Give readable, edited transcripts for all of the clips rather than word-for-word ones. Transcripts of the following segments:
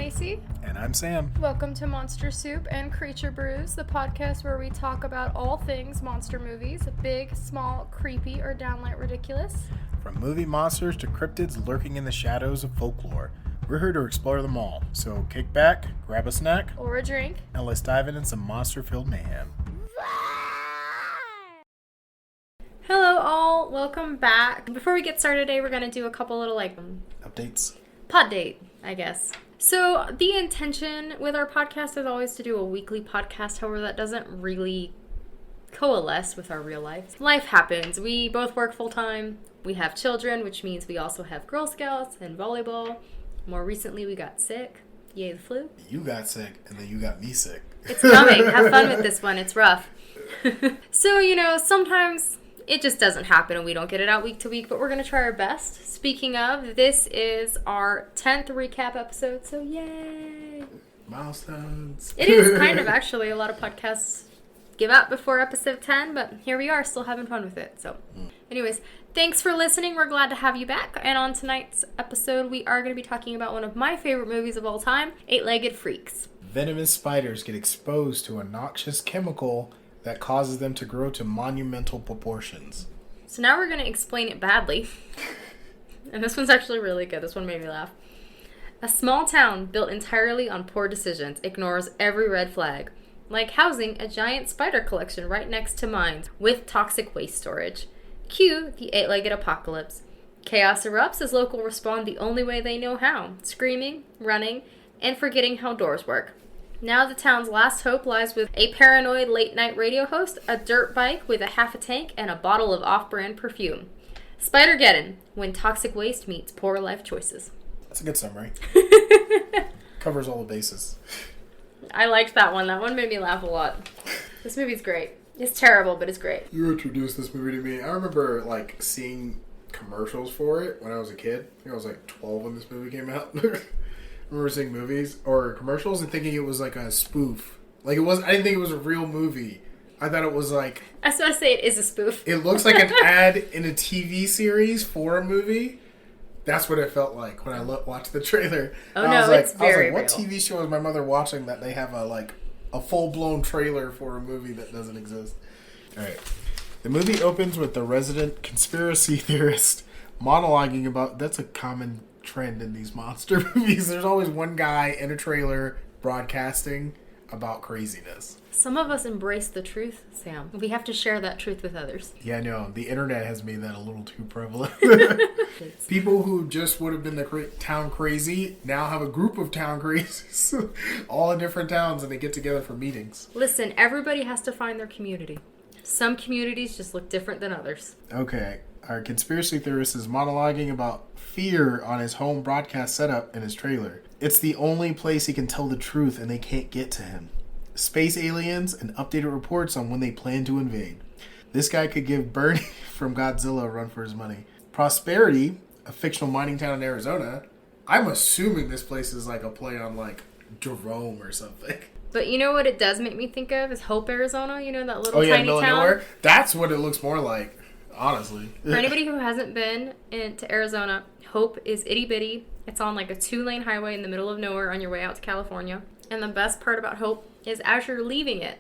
Lacey. And I'm Sam. Welcome to Monster Soup and Creature Brews, the podcast where we talk about all things monster movies, big, small, creepy, or downright ridiculous. From movie monsters to cryptids lurking in the shadows of folklore, we're here to explore them all. So kick back, grab a snack, or a drink, and let's dive into some monster-filled mayhem. Hello all, welcome back. Before we get started today, we're going to do a couple little updates. Pod date, I guess. So the intention with our podcast is always to do a weekly podcast. However, that doesn't really coalesce with our real life. Life happens. We both work full time. We have children, which means we also have Girl Scouts and volleyball. More recently, we got sick. Yay, the flu. You got sick, and then you got me sick. It's coming. Have fun with this one. It's rough. So, sometimes it just doesn't happen and we don't get it out week to week, but we're going to try our best. Speaking of, this is our 10th recap episode, so yay! Milestones. It is kind of, actually. A lot of podcasts give up before episode 10, but here we are, still having fun with it. So, anyways, thanks for listening. We're glad to have you back. And on tonight's episode, we are going to be talking about one of my favorite movies of all time, Eight-Legged Freaks. Venomous spiders get exposed to a noxious chemical that causes them to grow to monumental proportions. So now we're going to explain it badly. And this one's actually really good. This one made me laugh. A small town built entirely on poor decisions ignores every red flag, like housing a giant spider collection right next to mines with toxic waste storage. Cue the eight-legged apocalypse. Chaos erupts as locals respond the only way they know how, screaming, running, and forgetting how doors work. Now the town's last hope lies with a paranoid late-night radio host, a dirt bike with a half a tank, and a bottle of off-brand perfume. Spider-Geddon, when toxic waste meets poor life choices. That's a good summary. Covers all the bases. I liked that one. That one made me laugh a lot. This movie's great. It's terrible, but it's great. You introduced this movie to me. I remember, seeing commercials for it when I was a kid. I think I was, 12 when this movie came out. I remember seeing movies or commercials and thinking it was a spoof. I didn't think it was a real movie. I thought it was I was going to say it is a spoof. It looks like an ad in a TV series for a movie. That's what it felt like when I watched the trailer. Oh, no, it's very real. What TV show is my mother watching that they have a full-blown trailer for a movie that doesn't exist? All right. The movie opens with the resident conspiracy theorist monologuing about... That's a common trend in these monster movies. There's always one guy in a trailer broadcasting about craziness. Some of us embrace the truth, Sam. We have to share that truth with others. Yeah, I know. The internet has made that a little too prevalent. People who just would have been the town crazy now have a group of town crazies. All in different towns, and they get together for meetings. Listen, everybody has to find their community. Some communities just look different than others. Okay. Our conspiracy theorist is monologuing about fear on his home broadcast setup in his trailer. It's the only place he can tell the truth, and they can't get to him. Space aliens and updated reports on when they plan to invade. This guy could give Bernie from Godzilla a run for his money. Prosperity, a fictional mining town in Arizona. I'm assuming this place is a play on Jerome or something. But you know what it does make me think of is Hope, Arizona. You know, that little tiny middle town? Of nowhere? That's what it looks more like, honestly. For anybody who hasn't been to Arizona, Hope is itty bitty. It's on a 2-lane highway in the middle of nowhere on your way out to California. And the best part about Hope is as you're leaving it,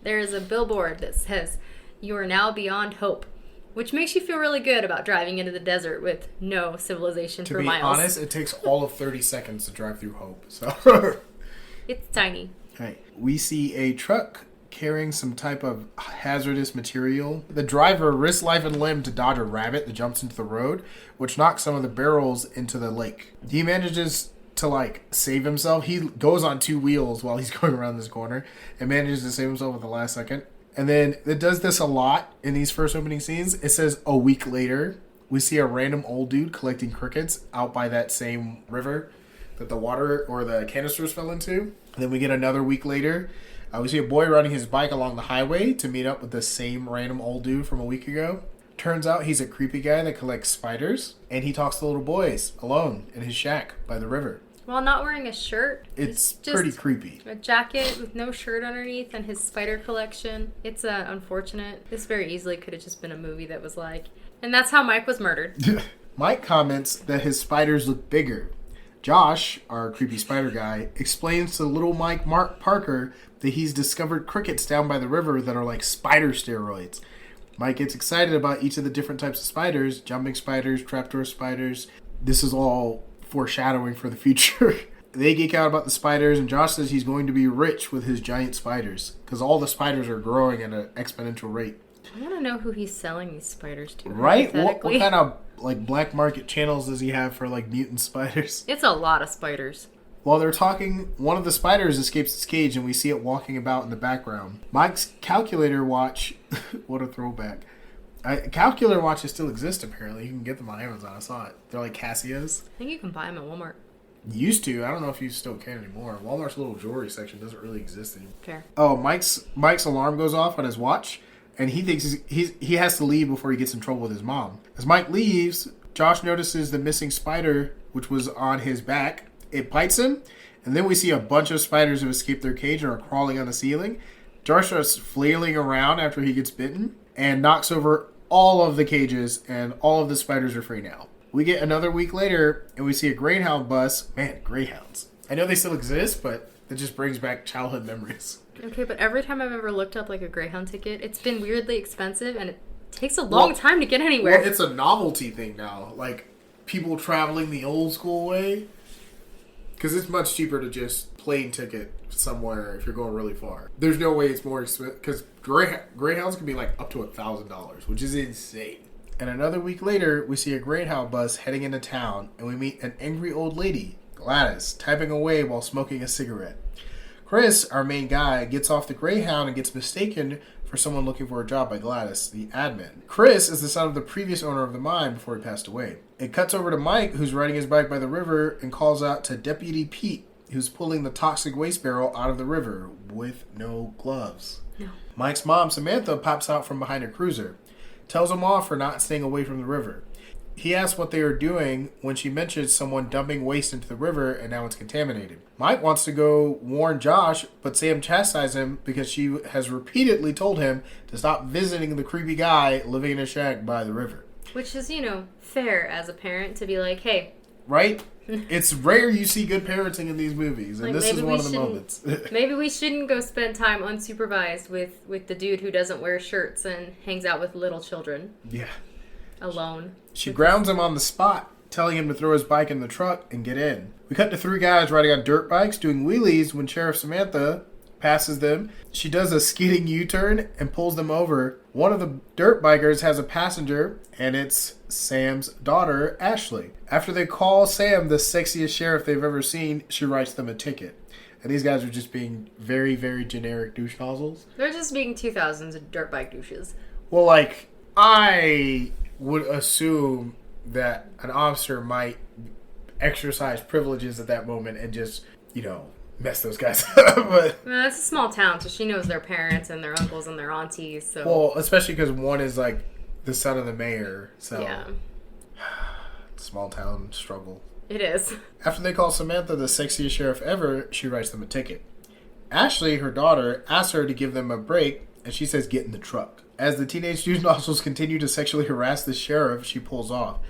there is a billboard that says, "You are now beyond Hope," which makes you feel really good about driving into the desert with no civilization for miles. To be honest, it takes all of 30 seconds to drive through Hope. So it's tiny. Right. We see a truck carrying some type of hazardous material. The driver risks life and limb to dodge a rabbit that jumps into the road, which knocks some of the barrels into the lake. He manages to save himself. He goes on 2 wheels while he's going around this corner and manages to save himself at the last second. And then it does this a lot in these first opening scenes. It says a week later, we see a random old dude collecting crickets out by that same river that the water or the canisters fell into. And then we get another week later. We see a boy riding his bike along the highway to meet up with the same random old dude from a week ago. Turns out he's a creepy guy that collects spiders, and he talks to little boys alone in his shack by the river. While not wearing a shirt. It's pretty creepy. A jacket with no shirt underneath and his spider collection. It's unfortunate. This very easily could have just been a movie that was and that's how Mike was murdered. Mike comments that his spiders look bigger. Josh, our creepy spider guy, explains to little Mark Parker that he's discovered crickets down by the river that are like spider steroids. Mike gets excited about each of the different types of spiders, jumping spiders, trapdoor spiders. This is all foreshadowing for the future. They geek out about the spiders, and Josh says he's going to be rich with his giant spiders because all the spiders are growing at an exponential rate. I want to know who he's selling these spiders to. Right? What kind of like black market channels does he have for like mutant spiders? It's a lot of spiders. While they're talking, one of the spiders escapes its cage, and we see it walking about in the background. Mike's calculator watch, what a throwback. Calculator watches still exist, apparently. You can get them on Amazon. I saw it. They're like Casios. I think you can buy them at Walmart. Used to. I don't know if you still can anymore. Walmart's little jewelry section doesn't really exist anymore. Fair. Oh, Mike's alarm goes off on his watch, and he thinks he has to leave before he gets in trouble with his mom. As Mike leaves, Josh notices the missing spider, which was on his back. It bites him, and then we see a bunch of spiders have escaped their cage and are crawling on the ceiling. Josh starts flailing around after he gets bitten and knocks over all of the cages, and all of the spiders are free now. We get another week later, and we see a Greyhound bus. Man, Greyhounds. I know they still exist, but it just brings back childhood memories. Okay, but every time I've ever looked up like a Greyhound ticket, it's been weirdly expensive, and it takes a long time to get anywhere. Well, it's a novelty thing now. Like, people traveling the old school way. Because it's much cheaper to just plane ticket somewhere if you're going really far. There's no way it's more expensive. Because Greyhounds can be like up to $1,000, which is insane. And another week later, we see a Greyhound bus heading into town, and we meet an angry old lady, Gladys, typing away while smoking a cigarette. Chris, our main guy, gets off the Greyhound and gets mistaken for someone looking for a job by Gladys, the admin. Chris is the son of the previous owner of the mine before he passed away. It cuts over to Mike, who's riding his bike by the river, and calls out to Deputy Pete, who's pulling the toxic waste barrel out of the river with no gloves. No. Mike's mom, Samantha, pops out from behind a cruiser, tells him off for not staying away from the river. He asks what they are doing when she mentions someone dumping waste into the river and now it's contaminated. Mike wants to go warn Josh, but Sam chastises him because she has repeatedly told him to stop visiting the creepy guy living in a shack by the river. Which is, fair as a parent to be like, hey. Right? It's rare you see good parenting in these movies, and this is one of the moments. Maybe we shouldn't go spend time unsupervised with the dude who doesn't wear shirts and hangs out with little children. Yeah. Alone. She grounds him on the spot, telling him to throw his bike in the truck and get in. We cut to 3 guys riding on dirt bikes doing wheelies when Sheriff Samantha passes them. She does a skidding U-turn and pulls them over. One of the dirt bikers has a passenger, and it's Sam's daughter, Ashley. After they call Sam the sexiest sheriff they've ever seen, she writes them a ticket. And these guys are just being very, very generic douche nozzles. They're just being 2000s dirt bike douches. Well, like, I would assume that an officer might exercise privileges at that moment and just, mess those guys up. But, well, it's a small town, so she knows their parents and their uncles and their aunties. So. Well, especially because one is like the son of the mayor. So yeah. Small town struggle. It is. After they call Samantha the sexiest sheriff ever, she writes them a ticket. Ashley, her daughter, asks her to give them a break, and she says get in the truck. As the teenage douche nozzles continue to sexually harass the sheriff, she pulls off.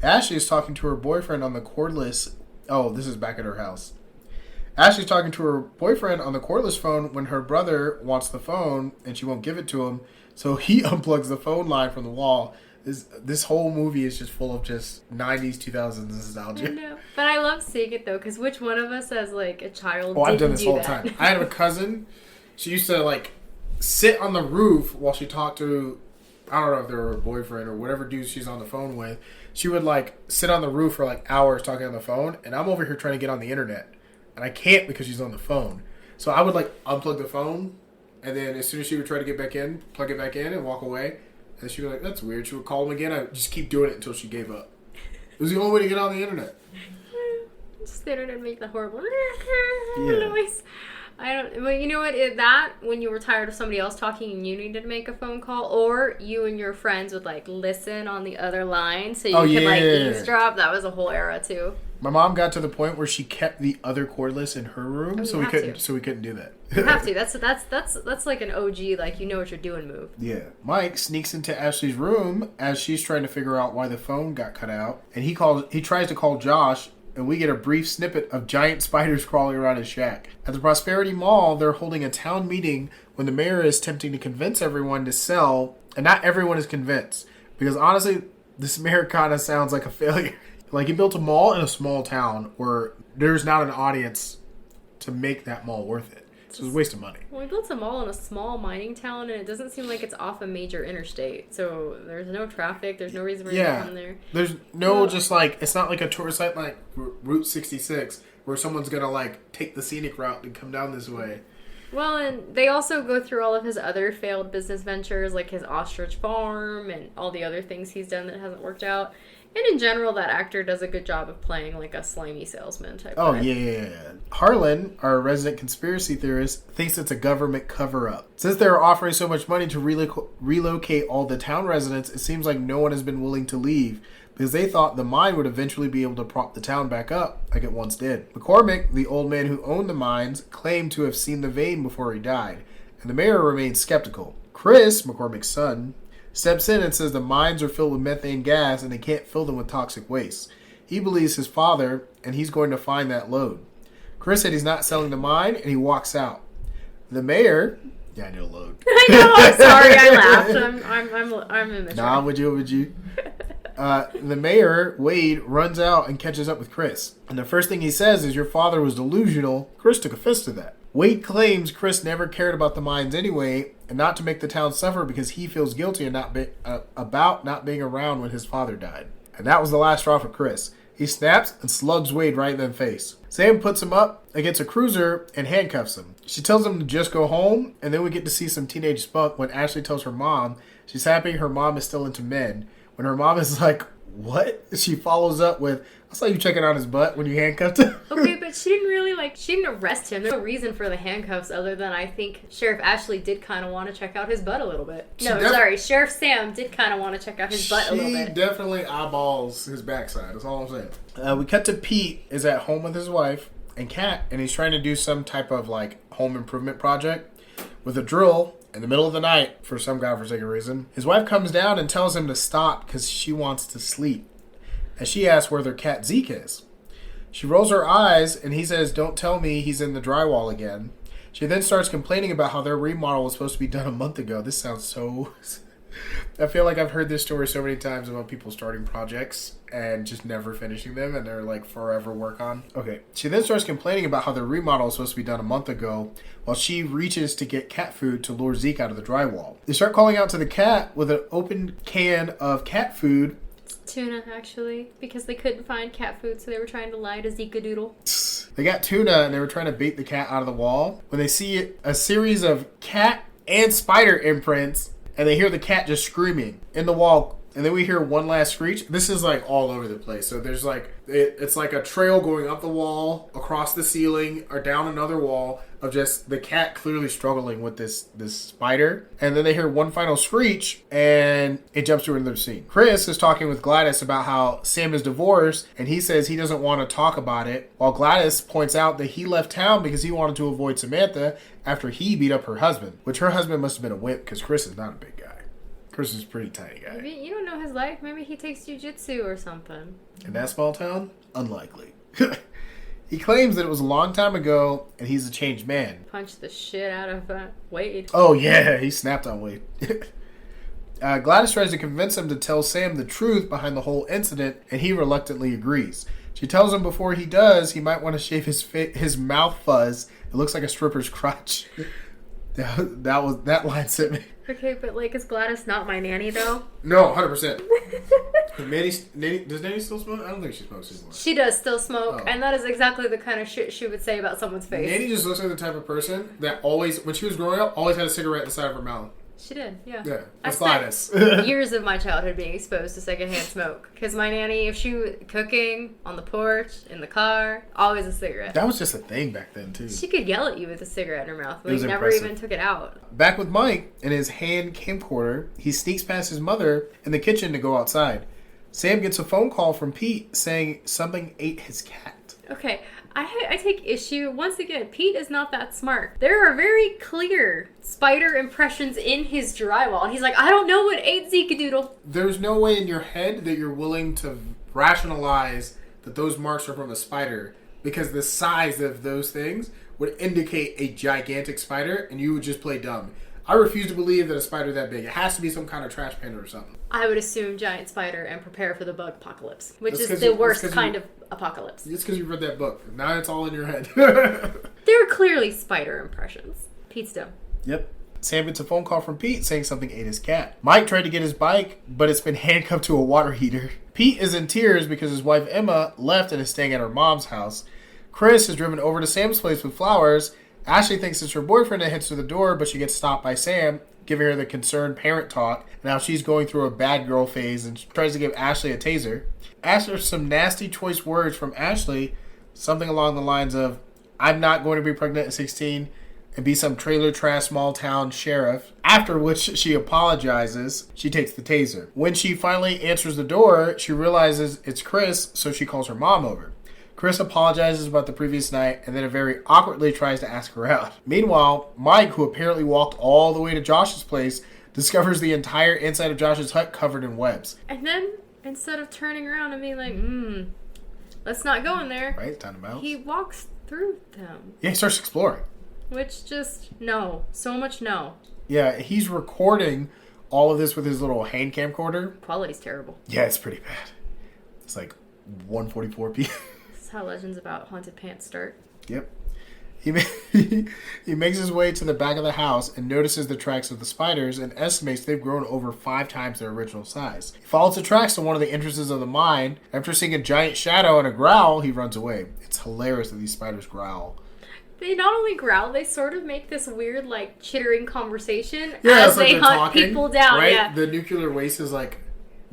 Ashley is talking to her boyfriend on the cordless... Oh, this is back at her house. Ashley's talking to her boyfriend on the cordless phone when her brother wants the phone and she won't give it to him, so he unplugs the phone line from the wall. This whole movie is just full of just 90s, 2000s nostalgia. I know. But I love seeing it, though, because which one of us as, like, a child I've done didn't this do whole that? time. I have a cousin. She used to, like, sit on the roof while she talked to, I don't know if they were her boyfriend or whatever dude she's on the phone with. She would, like, sit on the roof for, like, hours talking on the phone, and I'm over here trying to get on the internet. And I can't because she's on the phone. So I would, like, unplug the phone, and then as soon as she would try to get back in, plug it back in and walk away. And she'd be like, that's weird. She would call him again. I would just keep doing it until she gave up. It was the only way to get on the internet. Just the internet make the horrible Yeah. noise. Well, you know what? When you were tired of somebody else talking and you needed to make a phone call, or you and your friends would, like, listen on the other line so you could, like, eavesdrop. That was a whole era, too. My mom got to the point where she kept the other cordless in her room, so we couldn't do that. You have to. That's like an OG, like, you know what you're doing move. Yeah. Mike sneaks into Ashley's room as she's trying to figure out why the phone got cut out, and he tries to call Josh, and we get a brief snippet of giant spiders crawling around his shack. At the Prosperity Mall, they're holding a town meeting when the mayor is attempting to convince everyone to sell, and not everyone is convinced. Because honestly, this mayor kind of sounds like a failure. Like, he built a mall in a small town where there's not an audience to make that mall worth it. So it's a waste of money. Well, we built a mall in a small mining town, and it doesn't seem like it's off a major interstate. So there's no traffic. There's no reason for you to come there. There's no just like, it's not like a tourist site like Route 66 where someone's going to like take the scenic route and come down this way. Well, and they also go through all of his other failed business ventures, like his ostrich farm and all the other things he's done that hasn't worked out. And in general, that actor does a good job of playing like a slimy salesman type guy. Yeah. Harlan, our resident conspiracy theorist, thinks it's a government cover-up. Since they're offering so much money to relocate all the town residents, it seems like no one has been willing to leave because they thought the mine would eventually be able to prop the town back up like it once did. McCormick, the old man who owned the mines, claimed to have seen the vein before he died, and the mayor remained skeptical. Chris, McCormick's son, steps in and says the mines are filled with methane gas and they can't fill them with toxic waste. He believes his father, and he's going to find that load. Chris said he's not selling the mine, and he walks out. The mayor... Yeah, I know load. I know, I'm sorry, I laughed. I'm in the Nah, I'm with you. The mayor, Wade, runs out and catches up with Chris. And the first thing he says is, your father was delusional. Chris took offense to that. Wade claims Chris never cared about the mines anyway, and not to make the town suffer because he feels guilty and about not being around when his father died. And that was the last straw for Chris. He snaps and slugs Wade right in the face. Sam puts him up against a cruiser and handcuffs him. She tells him to just go home, and then we get to see some teenage spunk when Ashley tells her mom she's happy her mom is still into men. When her mom is like, what? She follows up with, I saw you checking out his butt when you handcuffed him. Okay, but she didn't arrest him. There's no reason for the handcuffs other than I think Sheriff Ashley did kind of want to check out his butt a little bit. Sheriff Sam did kind of want to check out his butt a little bit. She definitely eyeballs his backside. That's all I'm saying. We cut to Pete is at home with his wife and Kat, and he's trying to do some type of like home improvement project with a drill in the middle of the night for some godforsaken reason. His wife comes down and tells him to stop because she wants to sleep. And she asks where their cat Zeke is. She rolls her eyes and he says, don't tell me he's in the drywall again. She then starts complaining about how their remodel was supposed to be done a month ago. This sounds so... I feel like I've heard this story so many times about people starting projects and just never finishing them, and they're like forever work on. Okay. She then starts complaining about how the remodel was supposed to be done a month ago while she reaches to get cat food to lure Zeke out of the drywall. They start calling out to the cat with an open can of cat food. Tuna, actually, because they couldn't find cat food, so they were trying to lie to Zeke-a-doodle. They got tuna and they were trying to bait the cat out of the wall when they see a series of cat and spider imprints, and they hear the cat just screaming in the wall. And then we hear one last screech. This is like all over the place. So there's like, it's like a trail going up the wall, across the ceiling, or down another wall of just the cat clearly struggling with this spider. And then they hear one final screech and it jumps to another scene. Chris is talking with Gladys about how Sam is divorced and he says he doesn't want to talk about it, while Gladys points out that he left town because he wanted to avoid Samantha after he beat up her husband, which her husband must have been a wimp because Chris is not a big guy. Chris is a pretty tiny guy. Maybe you don't know his life. Maybe he takes jujitsu or something. In that small town? Unlikely. He claims that it was a long time ago and he's a changed man. Punched the shit out of Wade. Oh yeah, he snapped on Wade. Gladys tries to convince him to tell Sam the truth behind the whole incident, and he reluctantly agrees. She tells him before he does, he might want to shave his mouth fuzz. It looks like a stripper's crotch. That line sent me. Okay, but like, is Gladys not my nanny though? No, 100%. Does Nanny still smoke? I don't think she smokes anymore. She does still smoke, and that is exactly the kind of shit she would say about someone's face. Nanny just looks like the type of person that always, when she was growing up, always had a cigarette in the side of her mouth. She did, yeah. Yeah, I Gladys. spent years of my childhood being exposed to secondhand smoke. Because my nanny, if she was cooking, on the porch, in the car, always a cigarette. That was just a thing back then, too. She could yell at you with a cigarette in her mouth, but It was you never impressive. even took it out. Back with Mike in his hand camcorder, he sneaks past his mother in the kitchen to go outside. Sam gets a phone call from Pete saying something ate his cat. Okay, I take issue. Once again, Pete is not that smart. There are very clear spider impressions in his drywall. And he's like, I don't know what ate Zeke-a-doodle. There's no way in your head that you're willing to rationalize that those marks are from a spider because the size of those things would indicate a gigantic spider, and you would just play dumb. I refuse to believe that a spider that big. It has to be some kind of trash panda or something. I would assume giant spider and prepare for the bug apocalypse, which is the worst kind of apocalypse. It's because you read that book. Now it's all in your head. They're clearly spider impressions. Pete's dumb. Yep. Sam gets a phone call from Pete saying something ate his cat. Mike tried to get his bike, but it's been handcuffed to a water heater. Pete is in tears because his wife Emma left and is staying at her mom's house. Chris is driven over to Sam's place with flowers. Ashley thinks it's her boyfriend and heads to the door, but she gets stopped by Sam, giving her the concerned parent talk. Now she's going through a bad girl phase and tries to give Ashley a taser. After some nasty choice words from Ashley, something along the lines of, "I'm not going to be pregnant at 16 and be some trailer trash small town sheriff," after which she apologizes, she takes the taser. When she finally answers the door, she realizes it's Chris, so she calls her mom over. Chris apologizes about the previous night and then very awkwardly tries to ask her out. Meanwhile, Mike, who apparently walked all the way to Josh's place, discovers the entire inside of Josh's hut covered in webs. And then, instead of turning around and being like, let's not go in there. Right, time to bounce. He walks through them. Yeah, he starts exploring. Which just, no. So much no. Yeah, he's recording all of this with his little hand camcorder. Quality's terrible. Yeah, it's pretty bad. It's like 144p. How legends about haunted pants start. Yep. He makes his way to the back of the house and notices the tracks of the spiders and estimates they've grown over 5 times their original size. He follows the tracks to one of the entrances of the mine. After seeing a giant shadow and a growl, he runs away. It's hilarious that these spiders growl. They not only growl, they sort of make this weird, like, chittering conversation as they hunt talking, people down. Right? Yeah. The nuclear waste is like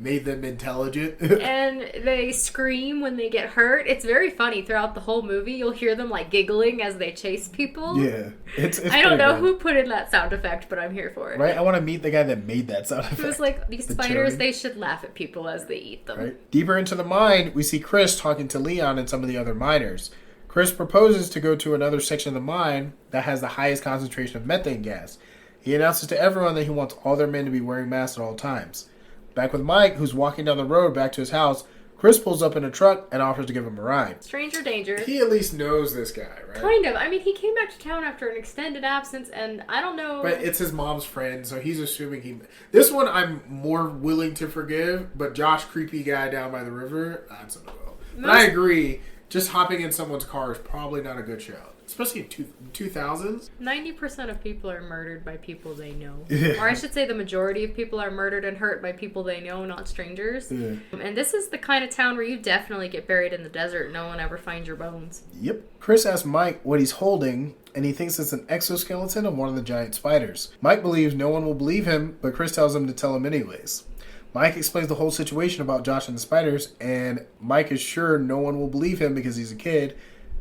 made them intelligent. And they scream when they get hurt. It's very funny throughout the whole movie. You'll hear them like giggling as they chase people. Yeah. It's I don't know who put in that sound effect, but I'm here for it. Right? I want to meet the guy that made that sound effect. It was like, these spiders, they should laugh at people as they eat them. Right? Deeper into the mine, we see Chris talking to Leon and some of the other miners. Chris proposes to go to another section of the mine that has the highest concentration of methane gas. He announces to everyone that he wants all their men to be wearing masks at all times. Back with Mike, who's walking down the road back to his house, Chris pulls up in a truck and offers to give him a ride. Stranger danger. He at least knows this guy, right? Kind of. I mean, he came back to town after an extended absence, and I don't know... But it's his mom's friend, so he's assuming he... This one I'm more willing to forgive, but Josh, creepy guy down by the river, that's a no. But I agree, just hopping in someone's car is probably not a good shout. Especially in 2000s. 90% of people are murdered by people they know. Yeah. Or I should say the majority of people are murdered and hurt by people they know, not strangers. Yeah. And this is the kind of town where you definitely get buried in the desert and no one ever finds your bones. Yep. Chris asks Mike what he's holding, and he thinks it's an exoskeleton of one of the giant spiders. Mike believes no one will believe him, but Chris tells him to tell him anyways. Mike explains the whole situation about Josh and the spiders, and Mike is sure no one will believe him because he's a kid.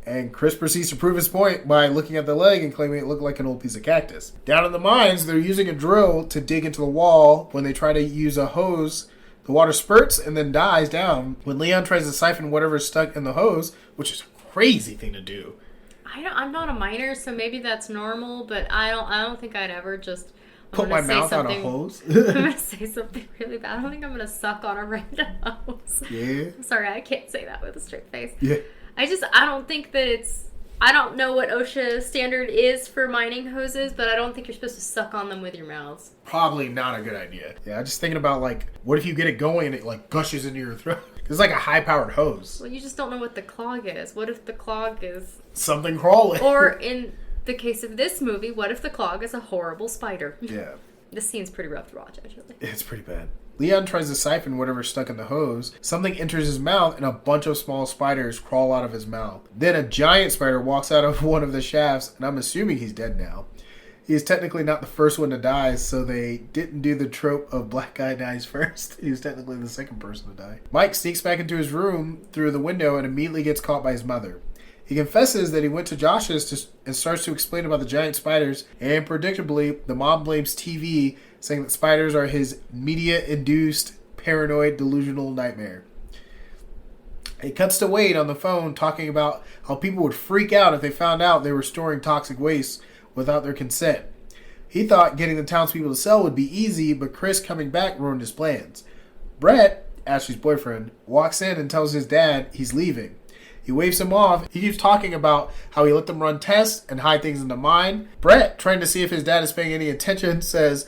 And Chris proceeds to prove his point by looking at the leg and claiming it looked like an old piece of cactus. Down in the mines, they're using a drill to dig into the wall. When they try to use a hose, the water spurts and then dies down. When Leon tries to siphon whatever's stuck in the hose, which is a crazy thing to do. I'm not a miner, so maybe that's normal, but I don't think I'd ever just... Put my mouth on a hose? I'm going to say something really bad. I don't think I'm going to suck on a random hose. Yeah. I'm sorry, I can't say that with a straight face. Yeah. I don't think that I don't know what OSHA standard is for mining hoses, but I don't think you're supposed to suck on them with your mouths. Probably not a good idea. Yeah, I'm just thinking about, like, what if you get it going and it, like, gushes into your throat? It's like a high-powered hose. Well, you just don't know what the clog is. What if the clog is... something crawling? Or, in the case of this movie, what if the clog is a horrible spider? Yeah. This scene's pretty rough to watch, actually. It's pretty bad. Leon tries to siphon whatever's stuck in the hose. Something enters his mouth and a bunch of small spiders crawl out of his mouth. Then a giant spider walks out of one of the shafts, and I'm assuming he's dead now. He is technically not the first one to die, so they didn't do the trope of black guy dies first. He was technically the second person to die. Mike sneaks back into his room through the window and immediately gets caught by his mother. He confesses that he went to Josh's and starts to explain about the giant spiders, and predictably, the mom blames TV, saying that spiders are his media-induced, paranoid, delusional nightmare. It cuts to Wade on the phone talking about how people would freak out if they found out they were storing toxic waste without their consent. He thought getting the townspeople to sell would be easy, but Chris coming back ruined his plans. Brett, Ashley's boyfriend, walks in and tells his dad he's leaving. He waves him off. He keeps talking about how he let them run tests and hide things in the mine. Brett, trying to see if his dad is paying any attention, says,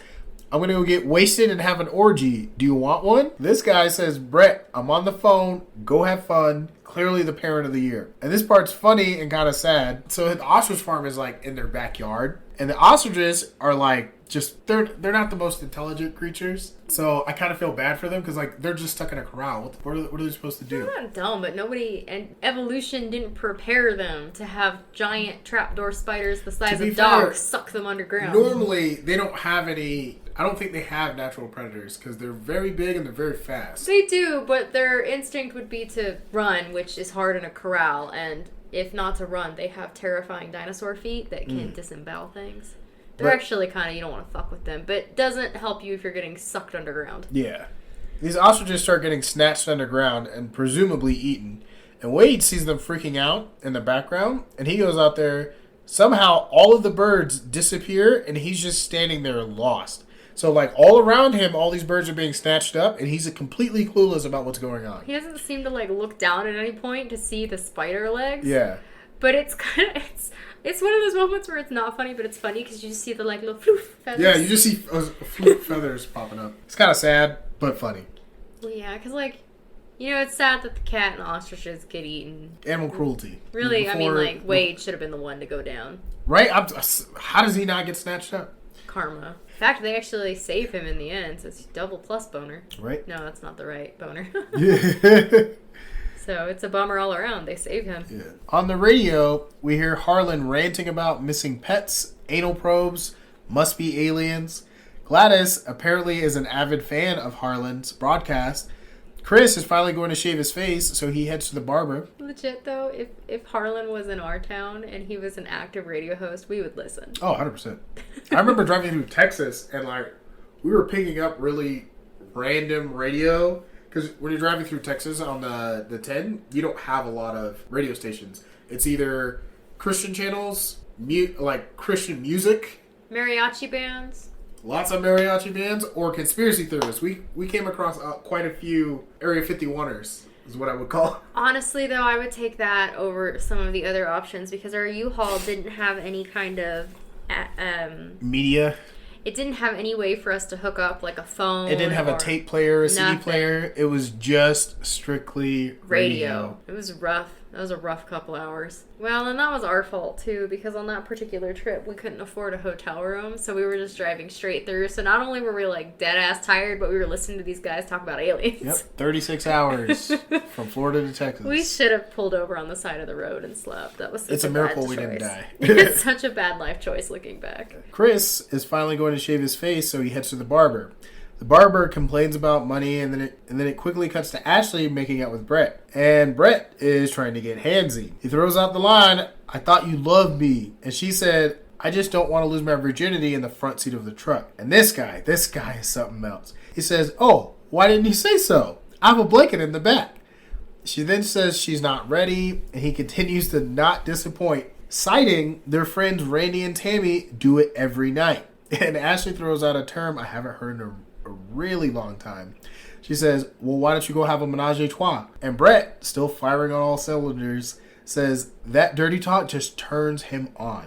I'm going to go get wasted and have an orgy. Do you want one? This guy says, Brett, I'm on the phone. Go have fun. Clearly the parent of the year. And this part's funny and kind of sad. So the ostrich farm is like in their backyard. And the ostriches are like, they're not the most intelligent creatures. So I kind of feel bad for them because like they're just stuck in a corral. What are they supposed to do? They're not dumb, but and evolution didn't prepare them to have giant trapdoor spiders the size of dogs suck them underground. Normally they don't have any. I don't think they have natural predators because they're very big and they're very fast. They do, but their instinct would be to run, which is hard in a corral. And if not to run, they have terrifying dinosaur feet that can disembowel things. They're actually kind of, you don't want to fuck with them, but it doesn't help you if you're getting sucked underground. Yeah. These ostriches start getting snatched underground and presumably eaten. And Wade sees them freaking out in the background, and he goes out there. Somehow, all of the birds disappear, and he's just standing there lost. So, like, all around him, all these birds are being snatched up, and he's completely clueless about what's going on. He doesn't seem to, like, look down at any point to see the spider legs. Yeah. But it's kind of, it's one of those moments where it's not funny, but it's funny because you just see the, like, little floof feathers. Yeah, you just see floof feathers popping up. It's kind of sad, but funny. Well, yeah, because, like, you know, it's sad that the cat and ostriches get eaten. Animal cruelty. Really, I mean, like, Wade should have been the one to go down. Right? How does he not get snatched up? Karma. In fact, they actually save him in the end, so it's double plus boner. Right. No, that's not the right boner. Yeah. So it's a bummer all around. They save him. Yeah. On the radio, we hear Harlan ranting about missing pets, anal probes, must be aliens. Gladys apparently is an avid fan of Harlan's broadcast. Chris is finally going to shave his face, so he heads to the barber. Legit, though, if Harlan was in our town and he was an active radio host, we would listen. Oh, 100%. I remember driving through Texas, and, like, we were picking up really random radio. Because when you're driving through Texas on the 10, you don't have a lot of radio stations. It's either Christian channels, like Christian music. Mariachi bands. Lots of mariachi bands or conspiracy theorists. We came across quite a few Area 51ers, is what I would call. Honestly, though, I would take that over some of the other options because our U-Haul didn't have any kind of... media. It didn't have any way for us to hook up, like, a phone. It didn't have a tape player, a CD player. It was just strictly radio. It was rough. That was a rough couple hours. Well, and that was our fault, too, because on that particular trip, we couldn't afford a hotel room, so we were just driving straight through. So not only were we, like, dead-ass tired, but we were listening to these guys talk about aliens. Yep, 36 hours from Florida to Texas. We should have pulled over on the side of the road and slept. That was such a miracle we didn't die. It's such a bad life choice looking back. Chris is finally going to shave his face, so he heads to the barber. The barber complains about money, and then it quickly cuts to Ashley making out with Brett. And Brett is trying to get handsy. He throws out the line, I thought you loved me. And she said, I just don't want to lose my virginity in the front seat of the truck. And this guy is something else. He says, oh, why didn't you say so? I have a blanket in the back. She then says she's not ready, and he continues to not disappoint, citing their friends Randy and Tammy do it every night. And Ashley throws out a term I haven't heard in a really long time. She says, well, why don't you go have a menage a trois? And Brett, still firing on all cylinders, says that dirty talk just turns him on.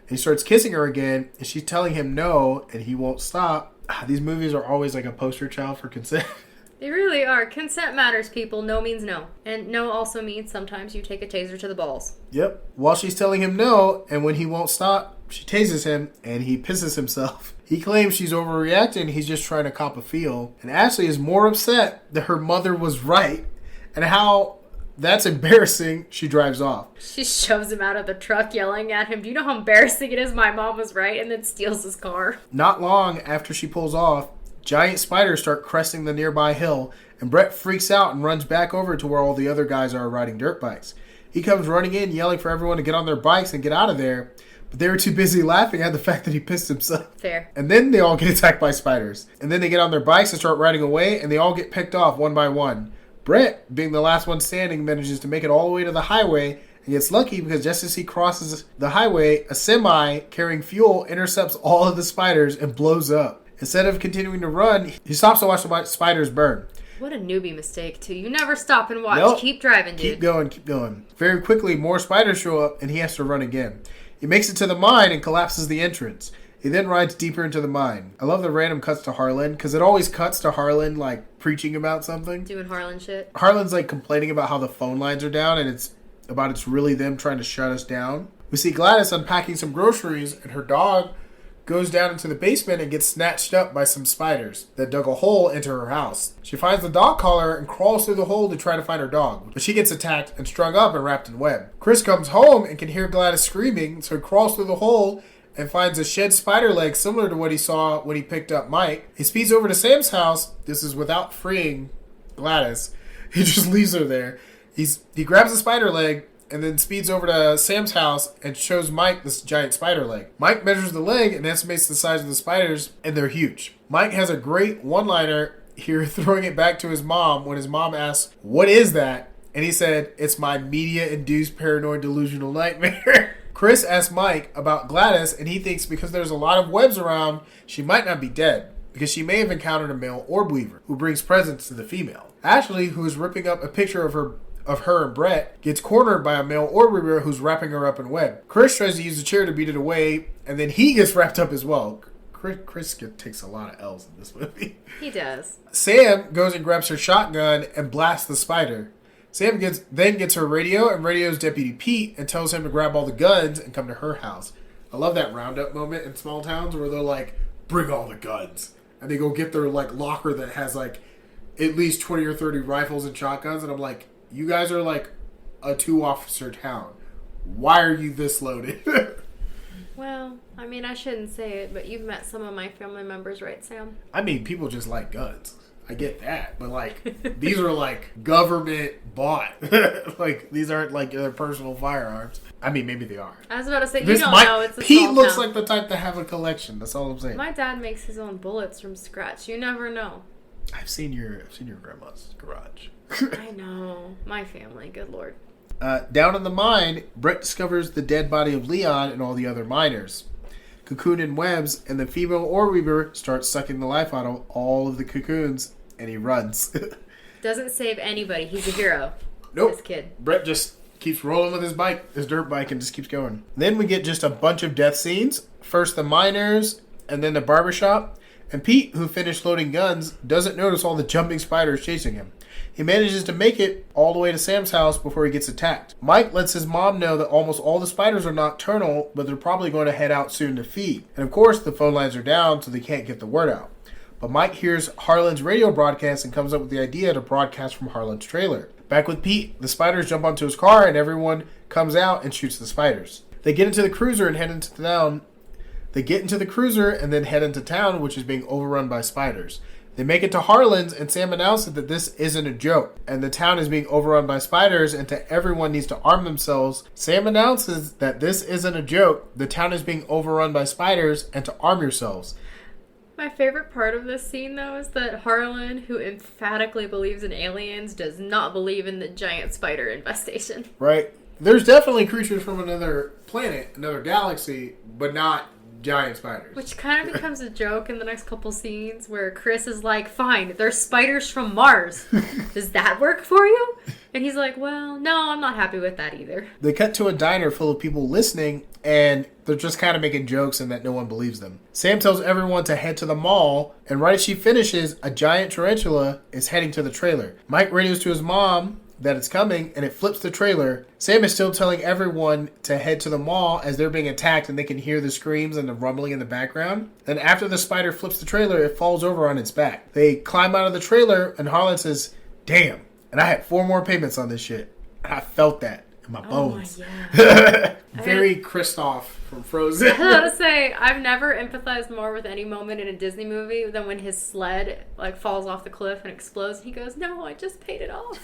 And he starts kissing her again, and she's telling him no, and he won't stop. These movies are always like a poster child for consent. They really are. Consent matters, people. No means no. And no also means sometimes you take a taser to the balls. Yep. While she's telling him no, and when he won't stop, she tases him, and he pisses himself. He claims she's overreacting, he's just trying to cop a feel. And Ashley is more upset that her mother was right, and how that's embarrassing, she drives off. She shoves him out of the truck, yelling at him, do you know how embarrassing it is my mom was right? And then steals his car. Not long after she pulls off, giant spiders start cresting the nearby hill, and Brett freaks out and runs back over to where all the other guys are riding dirt bikes. He comes running in, yelling for everyone to get on their bikes and get out of there, but they were too busy laughing at the fact that he pissed himself. Fair. And then they all get attacked by spiders. And then they get on their bikes and start riding away, and they all get picked off one by one. Brett, being the last one standing, manages to make it all the way to the highway, and gets lucky because just as he crosses the highway, a semi carrying fuel intercepts all of the spiders and blows up. Instead of continuing to run, he stops to watch the spiders burn. What a newbie mistake, too. You never stop and watch. Nope. Keep driving, dude. Keep going. Very quickly, more spiders show up, and he has to run again. He makes it to the mine and collapses the entrance. He then rides deeper into the mine. I love the random cuts to Harlan, because it always cuts to Harlan, like, preaching about something. Doing Harlan shit. Harlan's, like, complaining about how the phone lines are down, and it's really them trying to shut us down. We see Gladys unpacking some groceries, and her dog goes down into the basement and gets snatched up by some spiders that dug a hole into her house. She finds the dog collar and crawls through the hole to try to find her dog, but she gets attacked and strung up and wrapped in web. Chris comes home and can hear Gladys screaming, so he crawls through the hole and finds a shed spider leg similar to what he saw when he picked up Mike. He speeds over to Sam's house. This is without freeing Gladys. He just leaves her there. He grabs the spider leg and then speeds over to Sam's house and shows Mike this giant spider leg. Mike measures the leg and estimates the size of the spiders, and they're huge. Mike has a great one-liner here, throwing it back to his mom when his mom asks, "What is that?" And he said, "It's my media-induced paranoid delusional nightmare." Chris asks Mike about Gladys, and he thinks because there's a lot of webs around, she might not be dead, because she may have encountered a male orb weaver who brings presents to the female. Ashley, who is ripping up a picture of her and Brett, gets cornered by a male orb weaver who's wrapping her up in web. Chris tries to use the chair to beat it away, and then he gets wrapped up as well. Chris takes a lot of L's in this movie. He does. Sam goes and grabs her shotgun and blasts the spider. Sam then gets her radio and radios Deputy Pete and tells him to grab all the guns and come to her house. I love that roundup moment in small towns where they're like, "Bring all the guns." And they go get their like locker that has like at least 20 or 30 rifles and shotguns. And I'm like, you guys are like a 2-officer town. Why are you this loaded? Well, I mean, I shouldn't say it, but you've met some of my family members, right, Sam? I mean, people just like guns. I get that, but like these are like government bought. Like these aren't like their personal firearms. I mean, maybe they are. I was about to say, you don't know. It's a Pete small looks town. like the type to have a collection. That's all I'm saying. My dad makes his own bullets from scratch. You never know. I've seen your grandma's garage. I know. My family. Good Lord. Down in the mine, Brett discovers the dead body of Leon and all the other miners. Cocoon in webs, and the female orb weaver starts sucking the life out of all of the cocoons, and he runs. Doesn't save anybody. He's a hero. Nope. This kid. Brett just keeps rolling with his dirt bike, and just keeps going. Then we get just a bunch of death scenes. First the miners, and then the barbershop. And Pete, who finished loading guns, doesn't notice all the jumping spiders chasing him. He manages to make it all the way to Sam's house before he gets attacked. Mike lets his mom know that almost all the spiders are nocturnal, but they're probably going to head out soon to feed. And of course, the phone lines are down, so they can't get the word out. But Mike hears Harlan's radio broadcast and comes up with the idea to broadcast from Harlan's trailer. Back with Pete, the spiders jump onto his car, and everyone comes out and shoots the spiders. They get into the cruiser and head into town. And then head into town, which is being overrun by spiders. They make it to Harlan's, and Sam announces that this isn't a joke, and the town is being overrun by spiders, and everyone needs to arm themselves. Sam announces that this isn't a joke, the town is being overrun by spiders, and to arm yourselves. My favorite part of this scene, though, is that Harlan, who emphatically believes in aliens, does not believe in the giant spider infestation. Right. There's definitely creatures from another planet, another galaxy, but not giant spiders. Which kind of becomes a joke in the next couple scenes where Chris is like, fine, there's spiders from Mars. Does that work for you? And he's like, well, no, I'm not happy with that either. They cut to a diner full of people listening, and they're just kind of making jokes and that no one believes them. Sam tells everyone to head to the mall, and right as she finishes, a giant tarantula is heading to the trailer. Mike radios to his mom that it's coming, and it flips the trailer. Sam is still telling everyone to head to the mall as they're being attacked, and they can hear the screams and the rumbling in the background. Then after the spider flips the trailer, it falls over on its back. They climb out of the trailer, and Harlan says, "Damn, and I had 4 more payments on this shit." And I felt that in my bones. Yeah. Very Kristoff from Frozen. I was about to say, I've never empathized more with any moment in a Disney movie than when his sled like falls off the cliff and explodes. And he goes, "No, I just paid it off."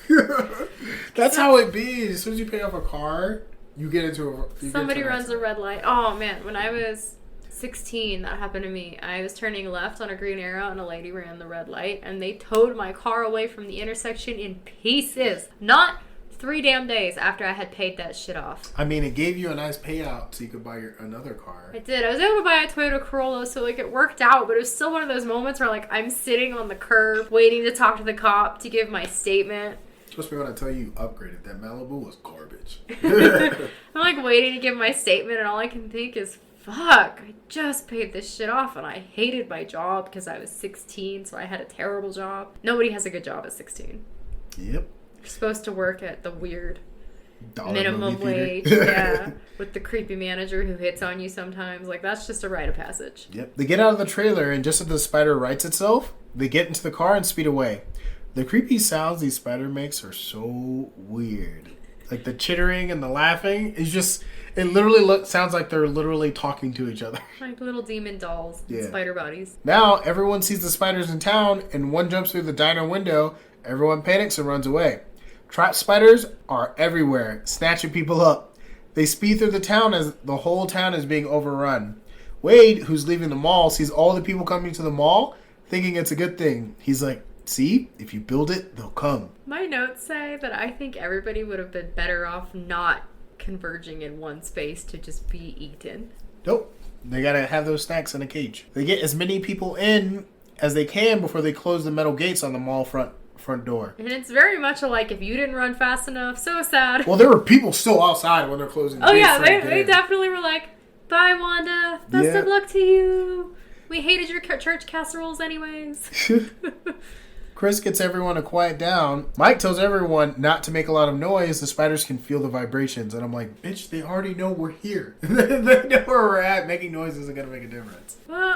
That's how it be. As soon as you pay off a car, you get into a... Somebody runs a red light. Oh, man. When I was 16, that happened to me. I was turning left on a green arrow, and a lady ran the red light, and they towed my car away from the intersection in pieces. Not 3 damn days after I had paid that shit off. I mean, it gave you a nice payout so you could buy another car. I did. I was able to buy a Toyota Corolla, so like it worked out, but it was still one of those moments where like I'm sitting on the curb waiting to talk to the cop to give my statement. Trust me when I tell you upgraded. That Malibu was garbage. I'm like waiting to give my statement, and all I can think is, fuck, I just paid this shit off, and I hated my job because I was 16, so I had a terrible job. Nobody has a good job at 16. Yep. You're supposed to work at the weird Dollar minimum wage, yeah, with the creepy manager who hits on you sometimes. Like, that's just a rite of passage. Yep. They get out of the trailer, and just as the spider rights itself, they get into the car and speed away. The creepy sounds these spider makes are so weird. Like the chittering and the laughing is just, it literally sounds like they're literally talking to each other. Like little demon dolls, Yeah. spider bodies. Now, everyone sees the spiders in town, and one jumps through the diner window. Everyone panics and runs away. Trap spiders are everywhere, snatching people up. They speed through the town as the whole town is being overrun. Wade, who's leaving the mall, sees all the people coming to the mall, thinking it's a good thing. He's like, see, if you build it, they'll come. My notes say that I think everybody would have been better off not converging in one space to just be eaten. Nope. They gotta have those snacks in a cage. They get as many people in as they can before they close the metal gates on the mall front door. And it's very much like if you didn't run fast enough, so sad. Well, there were people still outside when they're closing the Oh gates. yeah, they definitely were like, bye Wanda, best of luck to you. We hated your church casseroles anyways. Chris gets everyone to quiet down. Mike tells everyone not to make a lot of noise. The spiders can feel the vibrations. And I'm like, bitch, they already know we're here. They know where we're at. Making noise isn't going to make a difference. Well,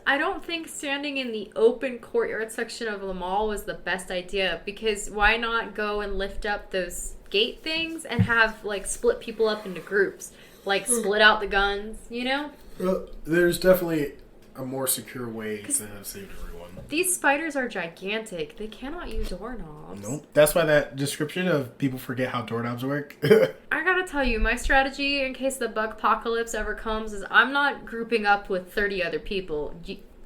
I don't think standing in the open courtyard section of the mall was the best idea, because why not go and lift up those gate things and have, like, split people up into groups? Like, split out the guns, you know? Well, there's definitely a more secure way to have saved everyone. These spiders are gigantic. They cannot use doorknobs. Nope. That's why that description of people forget how doorknobs work. I gotta tell you, my strategy in case the bug apocalypse ever comes is I'm not grouping up with 30 other people.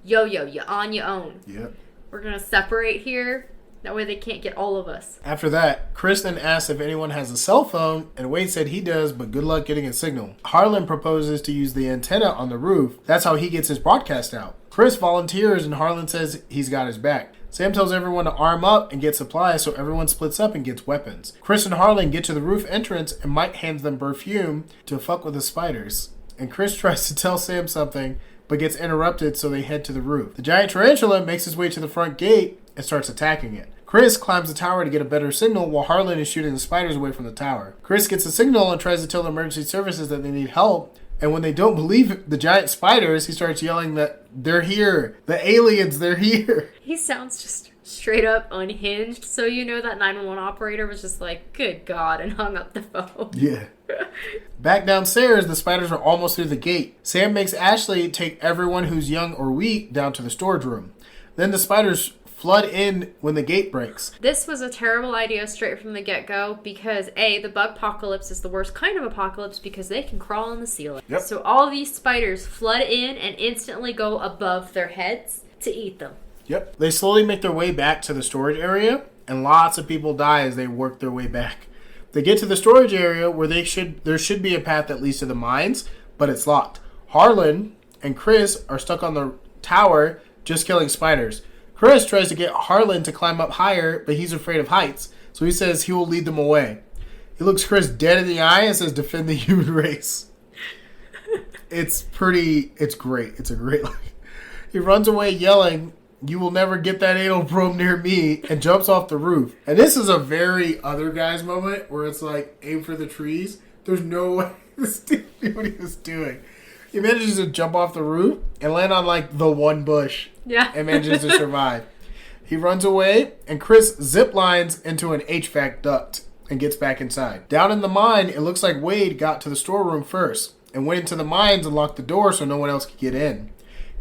You're on your own. Yep. We're gonna separate here. That way they can't get all of us. After that, Chris then asks if anyone has a cell phone, and Wade said he does, but good luck getting a signal. Harlan proposes to use the antenna on the roof. That's how he gets his broadcast out. Chris volunteers, and Harlan says he's got his back. Sam tells everyone to arm up and get supplies, so everyone splits up and gets weapons. Chris and Harlan get to the roof entrance, and Mike hands them perfume to fuck with the spiders. And Chris tries to tell Sam something, but gets interrupted, so they head to the roof. The giant tarantula makes his way to the front gate and starts attacking it. Chris climbs the tower to get a better signal while Harlan is shooting the spiders away from the tower. Chris gets a signal and tries to tell the emergency services that they need help, and when they don't believe the giant spiders, he starts yelling that they're here. The aliens, they're here. He sounds just straight up unhinged, so you know that 911 operator was just like, good God, and hung up the phone. Yeah. Back downstairs, the spiders are almost through the gate. Sam makes Ashley take everyone who's young or weak down to the storage room. Then the spiders flood in when the gate breaks. This was a terrible idea straight from the get-go because A, the bug apocalypse is the worst kind of apocalypse because they can crawl on the ceiling. Yep. So all these spiders flood in and instantly go above their heads to eat them. Yep. They slowly make their way back to the storage area, and lots of people die as they work their way back. They get to the storage area where there should be a path that leads to the mines, but it's locked. Harlan and Chris are stuck on the tower just killing spiders. Chris tries to get Harlan to climb up higher, but he's afraid of heights, so he says he will lead them away. He looks Chris dead in the eye and says, defend the human race. It's great. It's a great line. He runs away yelling, you will never get that anal probe near me, and jumps off the roof. And this is a very other guys moment where it's like, aim for the trees. There's no way this dude knew what he was doing. He manages to jump off the roof and land on like the one bush. Yeah. And manages to survive. He runs away, and Chris zip lines into an HVAC duct and gets back inside. Down in the mine, it looks like Wade got to the storeroom first and went into the mines and locked the door so no one else could get in.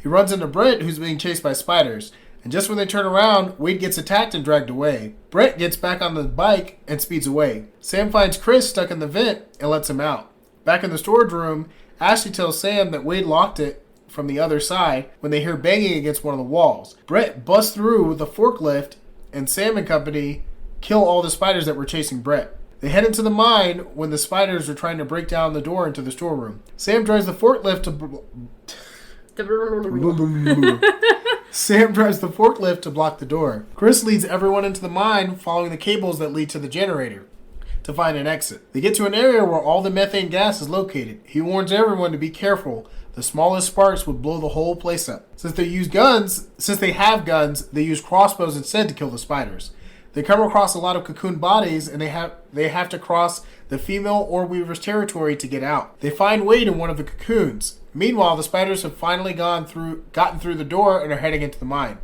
He runs into Brent, who's being chased by spiders. And just when they turn around, Wade gets attacked and dragged away. Brent gets back on the bike and speeds away. Sam finds Chris stuck in the vent and lets him out. Back in the storage room, Ashley tells Sam that Wade locked it from the other side when they hear banging against one of the walls. Brett busts through with a forklift, and Sam and company kill all the spiders that were chasing Brett. They head into the mine when the spiders are trying to break down the door into the storeroom. Sam drives the forklift to block the door. Chris leads everyone into the mine, following the cables that lead to the generator to find an exit. They get to an area where all the methane gas is located. He warns everyone to be careful. The smallest sparks would blow the whole place up. Since they have guns, they use crossbows instead to kill the spiders. They come across a lot of cocoon bodies, and they have to cross the female orb weaver's territory to get out. They find Wade in one of the cocoons. Meanwhile, the spiders have finally gotten through the door and are heading into the mine.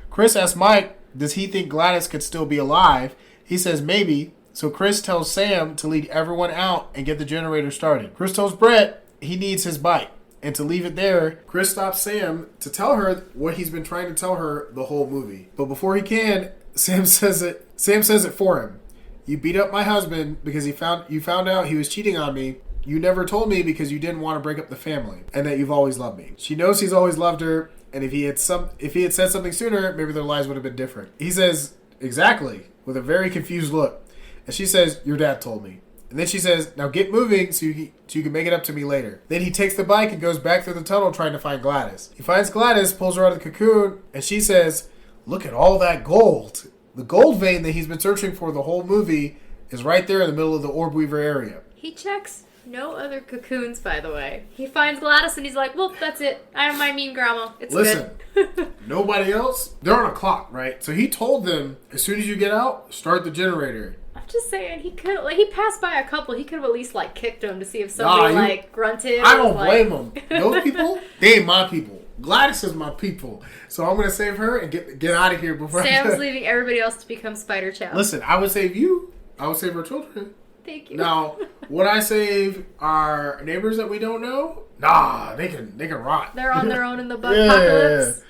Chris asks Mike, does he think Gladys could still be alive? He says maybe, so Chris tells Sam to lead everyone out and get the generator started. Chris tells Brett he needs his bike, and to leave it there, Chris stops Sam to tell her what he's been trying to tell her the whole movie. But before he can, Sam says it for him. You beat up my husband because you found out he was cheating on me. You never told me because you didn't want to break up the family, and that you've always loved me. She knows he's always loved her, and if he had said something sooner, maybe their lives would have been different. He says, exactly, with a very confused look. And she says, your dad told me. And then she says, now get moving so you can make it up to me later. Then he takes the bike and goes back through the tunnel trying to find Gladys. He finds Gladys, pulls her out of the cocoon, and she says, look at all that gold. The gold vein that he's been searching for the whole movie is right there in the middle of the orb weaver area. He checks no other cocoons, by the way. He finds Gladys and he's like, well, that's it. I have my mean grandma. It's Listen, good. nobody else, they're on a clock, right? So he told them, as soon as you get out, start the generator. I'm just saying, he passed by a couple. He could have at least, kicked them to see if somebody, grunted. I don't blame them. Those people, they ain't my people. Gladys is my people. So I'm going to save her and get out of here before Sam's leaving everybody else to become Spider Chow. Listen, I would save you. I would save our children. Thank you. Now, would I save our neighbors that we don't know? Nah, they can rot. They're on their own in the apocalypse. Yeah.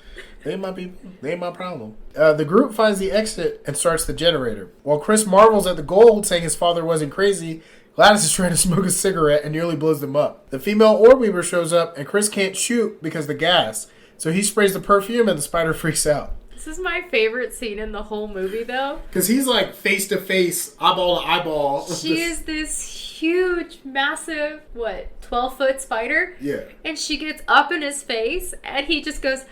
They ain't my people. They ain't my problem. The group finds the exit and starts the generator. While Chris marvels at the gold, saying his father wasn't crazy, Gladys is trying to smoke a cigarette and nearly blows them up. The female orb weaver shows up, and Chris can't shoot because of the gas. So he sprays the perfume, and the spider freaks out. This is my favorite scene in the whole movie, though. Because he's face to face, eyeball to eyeball. She is this huge, massive, 12-foot spider? Yeah. And she gets up in his face, and he just goes...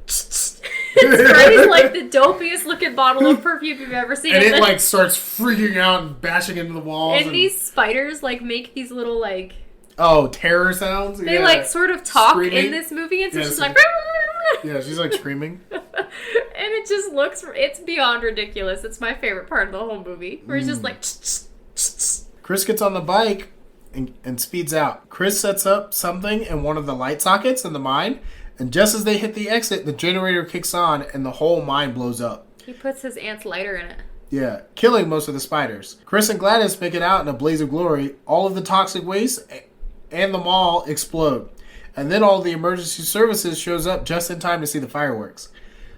and sprays the dopiest looking bottle of perfume you've ever seen. And it starts freaking out and bashing into the walls. And these spiders make these little terror sounds. They sort of talk screaming in this movie, and so she's like yeah, she's screaming. And it just it's beyond ridiculous. It's my favorite part of the whole movie. Where he's just Chris gets on the bike and speeds out. Chris sets up something in one of the light sockets in the mine. And just as they hit the exit, the generator kicks on and the whole mine blows up. He puts his aunt's lighter in it. Yeah, killing most of the spiders. Chris and Gladys make it out in a blaze of glory. All of the toxic waste and the mall explode. And then all the emergency services shows up just in time to see the fireworks.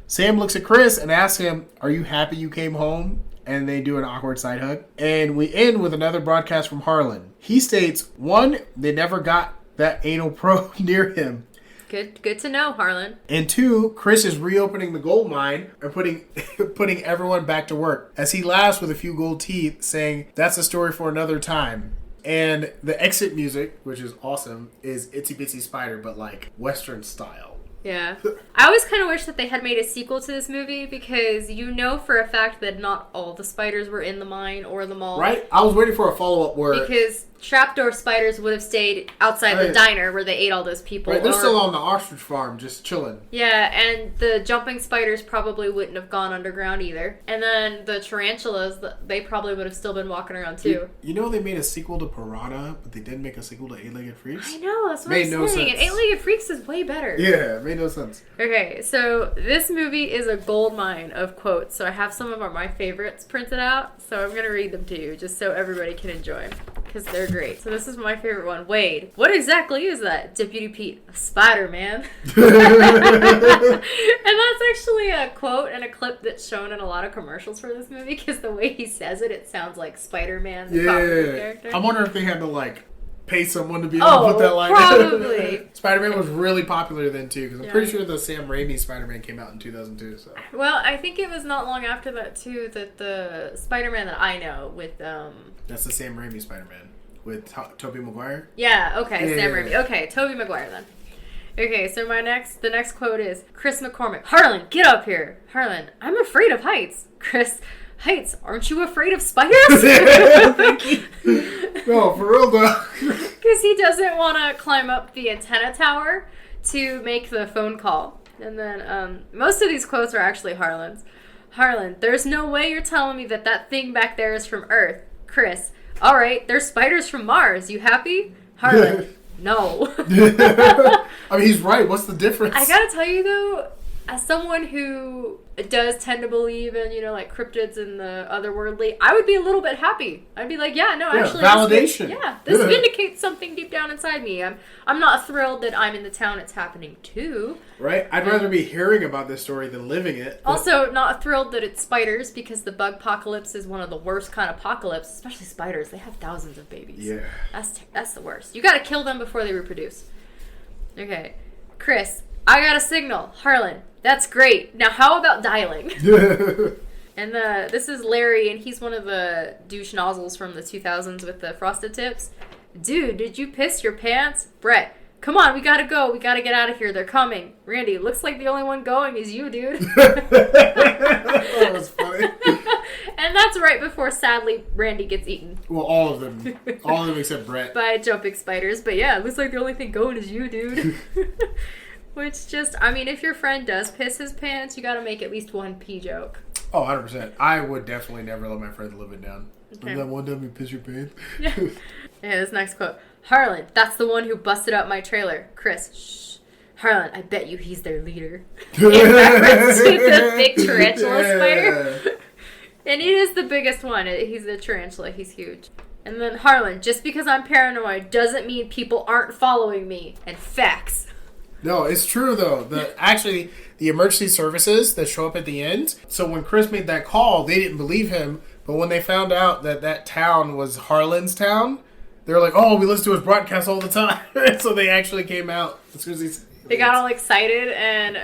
Sam looks at Chris and asks him, are you happy you came home? And they do an awkward side hug. And we end with another broadcast from Harlan. He states, 1, they never got that anal probe near him. Good to know, Harlan. And 2, Chris is reopening the gold mine and putting everyone back to work as he laughs with a few gold teeth, saying, that's a story for another time. And the exit music, which is awesome, is Itsy Bitsy Spider, but Western style. Yeah. I always kind of wish that they had made a sequel to this movie because you know for a fact that not all the spiders were in the mine or the mall. Right? I was waiting for a follow-up where... Because trapdoor spiders would have stayed outside the diner where they ate all those people. Right, they're still on the ostrich farm, just chilling. Yeah, and the jumping spiders probably wouldn't have gone underground either. And then the tarantulas, they probably would have still been walking around too. You know they made a sequel to Piranha, but they didn't make a sequel to Eight-Legged Freaks? I know, that's what I'm saying. Sense. And Eight-Legged Freaks is way better. Yeah, it made no sense. Okay, so this movie is a gold mine of quotes. So I have some of my favorites printed out. So I'm going to read them to you just so everybody can enjoy. Because they're great. So this is my favorite one. Wade, what exactly is that? Deputy Pete, Spider-Man. And that's actually a quote and a clip that's shown in a lot of commercials for this movie. Because the way he says it, it sounds like Spider-Man, the comic book character. I wonder if they had to pay someone to be able to put that line probably. right. Spider-Man was really popular then too, because I'm pretty sure the Sam Raimi Spider-Man came out in 2002. So. Well, I think it was not long after that too that the Spider-Man that I know with That's the Sam Raimi Spider-Man with Tobey Maguire. Yeah. Okay. Yeah. Sam Raimi. Okay. Tobey Maguire then. Okay. So the next quote is Chris McCormick. Harlan, get up here. Harlan, I'm afraid of heights. Chris, heights? Aren't you afraid of spiders? Thank you. No, for real though. Because he doesn't want to climb up the antenna tower to make the phone call. And then most of these quotes are actually Harlan's. Harlan, there's no way you're telling me that thing back there is from Earth. Chris, all right, there's spiders from Mars. You happy? Harlan, no. I mean, he's right. What's the difference? I gotta tell you though, as someone who does tend to believe in, like cryptids and the otherworldly, I would be a little bit happy. I'd be like, actually, validation. This vindicates something deep down inside me. I'm not thrilled that I'm in the town it's happening to. Right? I'd rather be hearing about this story than living it. But... Also, not thrilled that it's spiders, because the bug apocalypse is one of the worst kind of apocalypse, especially spiders. They have thousands of babies. Yeah. That's the worst. You gotta kill them before they reproduce. Okay. Chris, I got a signal. Harlan, that's great. Now how about dialing? And this is Larry, and he's one of the douche nozzles from the 2000s with the frosted tips. Dude, did you piss your pants? Brett, come on, we gotta go. We gotta get out of here. They're coming. Randy, looks like the only one going is you, dude. That was funny. And that's right before, sadly, Randy gets eaten. Well, all of them. All of them except Brett. By jumping spiders. But yeah, it looks like the only thing going is you, dude. Which just, I mean, if your friend does piss his pants, you gotta make at least one pee joke. Oh, 100%. I would definitely never let my friend live it down. Okay. Remember that one time you piss your pants? Yeah. Yeah, this next quote. Harlan, that's the one who busted up my trailer. Chris, shh. Harlan, I bet you he's their leader. In reference to the big tarantula spider. And it is the biggest one. He's a tarantula. He's huge. And then Harlan, just because I'm paranoid doesn't mean people aren't following me. And facts. No, it's true though. Actually, the emergency services that show up at the end. So when Chris made that call, they didn't believe him. But when they found out that town was Harlan's town, they were like, "Oh, we listen to his broadcast all the time." So they actually came out as soon as they got all excited, and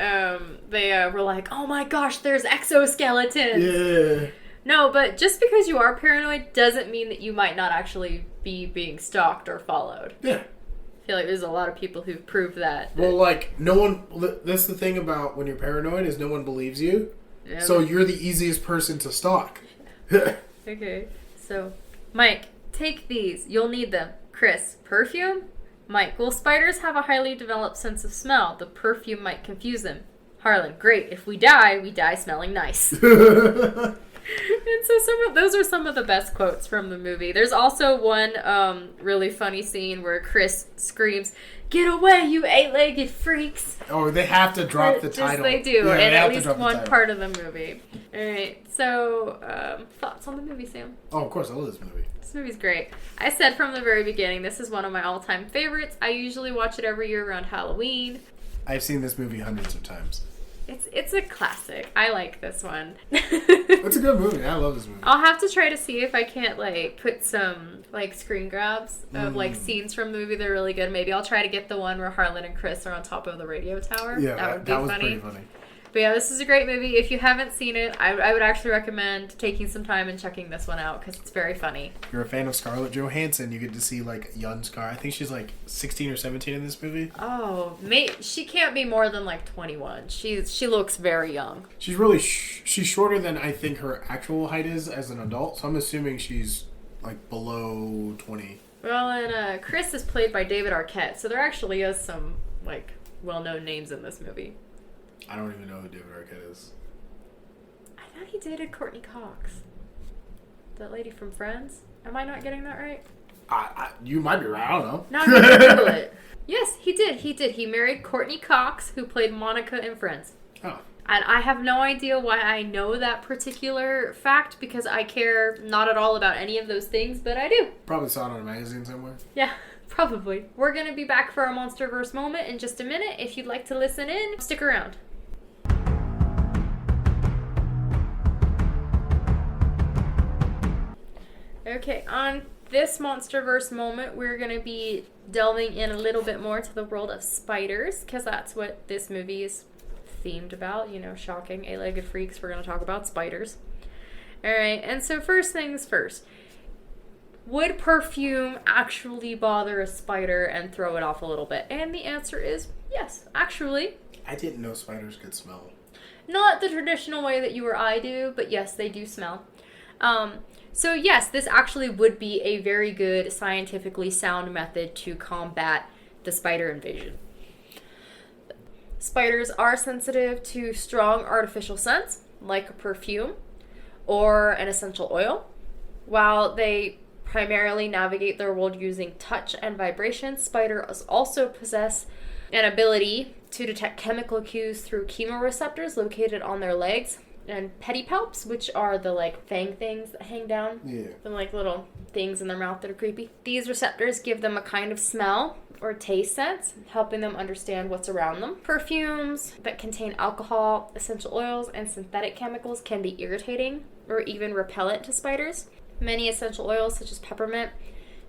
they were like, "Oh my gosh, there's exoskeletons!" Yeah. No, but just because you are paranoid doesn't mean that you might not actually be being stalked or followed. Yeah. I feel like there's a lot of people who've proved that. Well, like, no one... That's the thing about when you're paranoid is no one believes you. Yeah. So you're the easiest person to stalk. Okay. So, Mike, take these. You'll need them. Chris, perfume? Mike, well, spiders have a highly developed sense of smell. The perfume might confuse them. Harlan, great. If we die smelling nice. And so those are some of the best quotes from the movie. There's also one really funny scene where Chris screams, "Get away, you 8-legged freaks!" Oh, they have to drop the title. They do, Yeah, in at least one part of the movie. Alright, so thoughts on the movie, Sam? Oh, of course, I love this movie. This movie's great. I said from the very beginning, this is one of my all-time favorites. I usually watch it every year around Halloween. I've seen this movie hundreds of times. It's a classic. I like this one. It's a good movie. I love this movie. I'll have to try to see if I can't put some screen grabs of scenes from the movie. They're really good. Maybe I'll try to get the one where Harlan and Chris are on top of the radio tower. Yeah, that would be was funny. pretty funny. But yeah, this is a great movie. If you haven't seen it, I would actually recommend taking some time and checking this one out because it's very funny. If you're a fan of Scarlett Johansson, you get to see young Scar. I think she's 16 or 17 in this movie. Oh, she can't be more than 21. She looks very young. She's really she's shorter than I think her actual height is as an adult. So I'm assuming she's below 20. Well, and Chris is played by David Arquette, so there actually is some well-known names in this movie. I don't even know who David Arquette is. I thought he dated Courtney Cox. That lady from Friends. Am I not getting that right? You might be right. I don't know. No, I'm going to Google it. Yes, he did. He married Courtney Cox, who played Monica in Friends. Oh. And I have no idea why I know that particular fact, because I care not at all about any of those things, but I do. Probably saw it on a magazine somewhere. Yeah. Probably. We're going to be back for our MonsterVerse moment in just a minute. If you'd like to listen in, stick around. Okay, on this MonsterVerse moment, we're going to be delving in a little bit more to the world of spiders, because that's what this movie is themed about. You know, shocking, eight-legged freaks. We're going to talk about spiders. All right, and so first things first. Would perfume actually bother a spider and throw it off a little bit? And the answer is yes, actually. I didn't know spiders could smell. Not the traditional way that you or I do, but yes, they do smell. So yes, this actually would be a very good scientifically sound method to combat the spider invasion. Spiders are sensitive to strong artificial scents, like a perfume or an essential oil. While they primarily navigate their world using touch and vibration, spiders also possess an ability to detect chemical cues through chemoreceptors located on their legs and pedipalps, which are the like fang things that hang down. Yeah. The like little things in their mouth that are creepy. These receptors give them a kind of smell or taste sense, helping them understand what's around them. Perfumes that contain alcohol, essential oils, and synthetic chemicals can be irritating or even repellent to spiders. Many essential oils such as peppermint,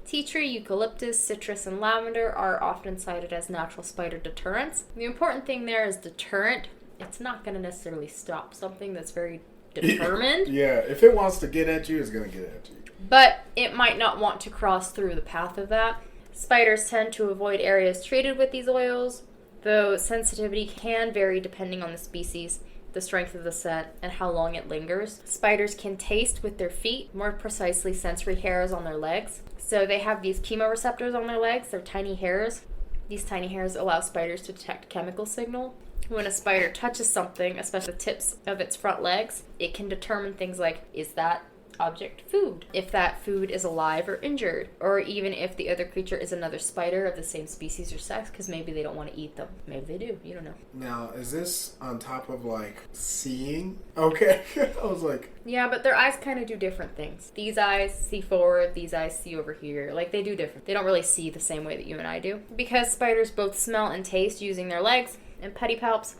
tea tree, eucalyptus, citrus, and lavender are often cited as natural spider deterrents. The important thing there is deterrent. It's not going to necessarily stop something that's very determined. Yeah, if it wants to get at you, it's going to get at you. But it might not want to cross through the path of that. Spiders tend to avoid areas treated with these oils, though sensitivity can vary depending on the species, the strength of the scent, and how long it lingers. Spiders can taste with their feet, more precisely sensory hairs on their legs. So they have these chemoreceptors on their legs. They're tiny hairs. These tiny hairs allow spiders to detect chemical signal. When a spider touches something, especially the tips of its front legs, it can determine things like, is that object food? If that food is alive or injured, or even if the other creature is another spider of the same species or sex, because maybe they don't want to eat them. Maybe they do. You don't know. Now, is this on top of, like, seeing? Okay. I was like... Yeah, but their eyes kind of do different things. These eyes see forward, these eyes see over here. Like, they do different. They don't really see the same way that you and I do. Because spiders both smell and taste using their legs and pedipalps,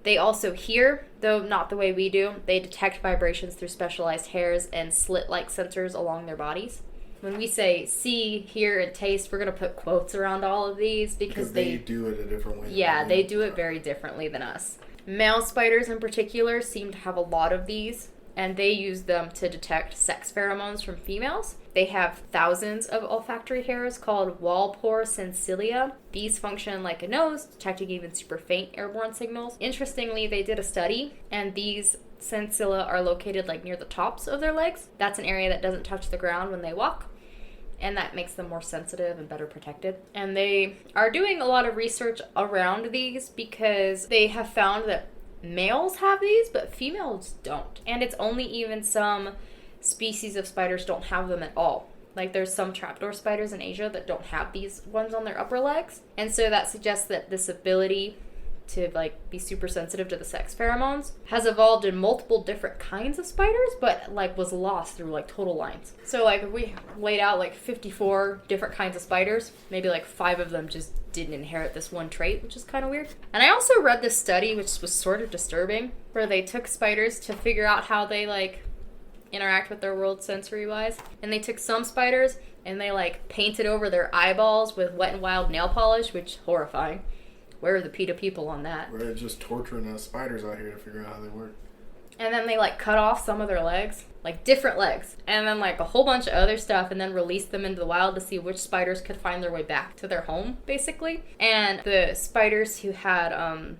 they also hear, though not the way we do. They detect vibrations through specialized hairs and slit-like sensors along their bodies. When we say see, hear, and taste, we're going to put quotes around all of these because they do it a different way. Yeah, they do it very differently than us. Male spiders in particular seem to have a lot of these, and they use them to detect sex pheromones from females. They have thousands of olfactory hairs called wall pore sensilla. These function like a nose, detecting even super faint airborne signals. Interestingly, they did a study, and these sensilla are located like near the tops of their legs. That's an area that doesn't touch the ground when they walk, and that makes them more sensitive and better protected. And they are doing a lot of research around these because they have found that males have these, but females don't. And it's only even some species of spiders don't have them at all. Like there's some trapdoor spiders in Asia that don't have these ones on their upper legs. And so that suggests that this ability to like be super sensitive to the sex pheromones has evolved in multiple different kinds of spiders, but like was lost through like total lines. So like if we laid out like 54 different kinds of spiders, maybe like 5 of them just didn't inherit this one trait, which is kind of weird. And I also read this study, which was sort of disturbing, where they took spiders to figure out how they like interact with their world sensory wise. And they took some spiders and they like painted over their eyeballs with Wet n Wild nail polish, which horrifying. Where are the PETA people on that? We're just torturing us spiders out here to figure out how they work. And then they like cut off some of their legs, like different legs, and then like a whole bunch of other stuff, and then released them into the wild to see which spiders could find their way back to their home, basically. And the spiders who had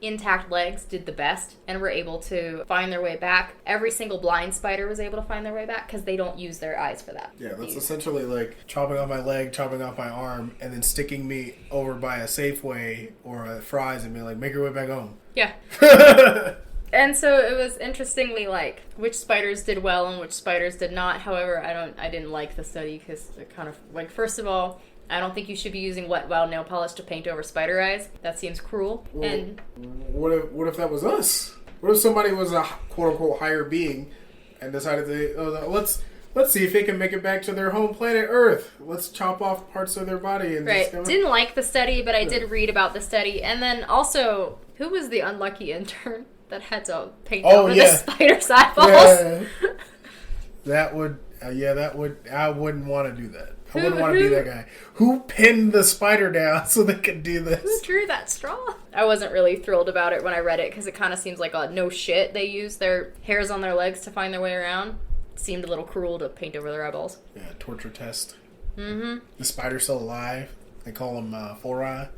intact legs did the best and were able to find their way back. Every single blind spider was able to find their way back because they don't use their eyes for that. Yeah, that's essentially like chopping off my leg, chopping off my arm, and then sticking me over by a Safeway or a Fry's and being like, make your way back home. Yeah. And so it was interestingly like which spiders did well and which spiders did not. However, I didn't like the study because it kind of like, first of all, I don't think you should be using Wet Wild nail polish to paint over spider eyes. That seems cruel. Well, and what if that was us? What if somebody was a quote unquote higher being and decided let's see if they can make it back to their home planet Earth. Let's chop off parts of their body and right. Didn't like the study, but I did read about the study. And then also, who was the unlucky intern that had to paint over the spider's eyeballs? Yeah. I wouldn't want to do that. I wouldn't want to be that guy. Who pinned the spider down so they could do this? Who drew that straw? I wasn't really thrilled about it when I read it because it kind of seems like no shit. They use their hairs on their legs to find their way around. It seemed a little cruel to paint over their eyeballs. Yeah, torture test. Mm-hmm. The spider's still alive. They call him Four Eye.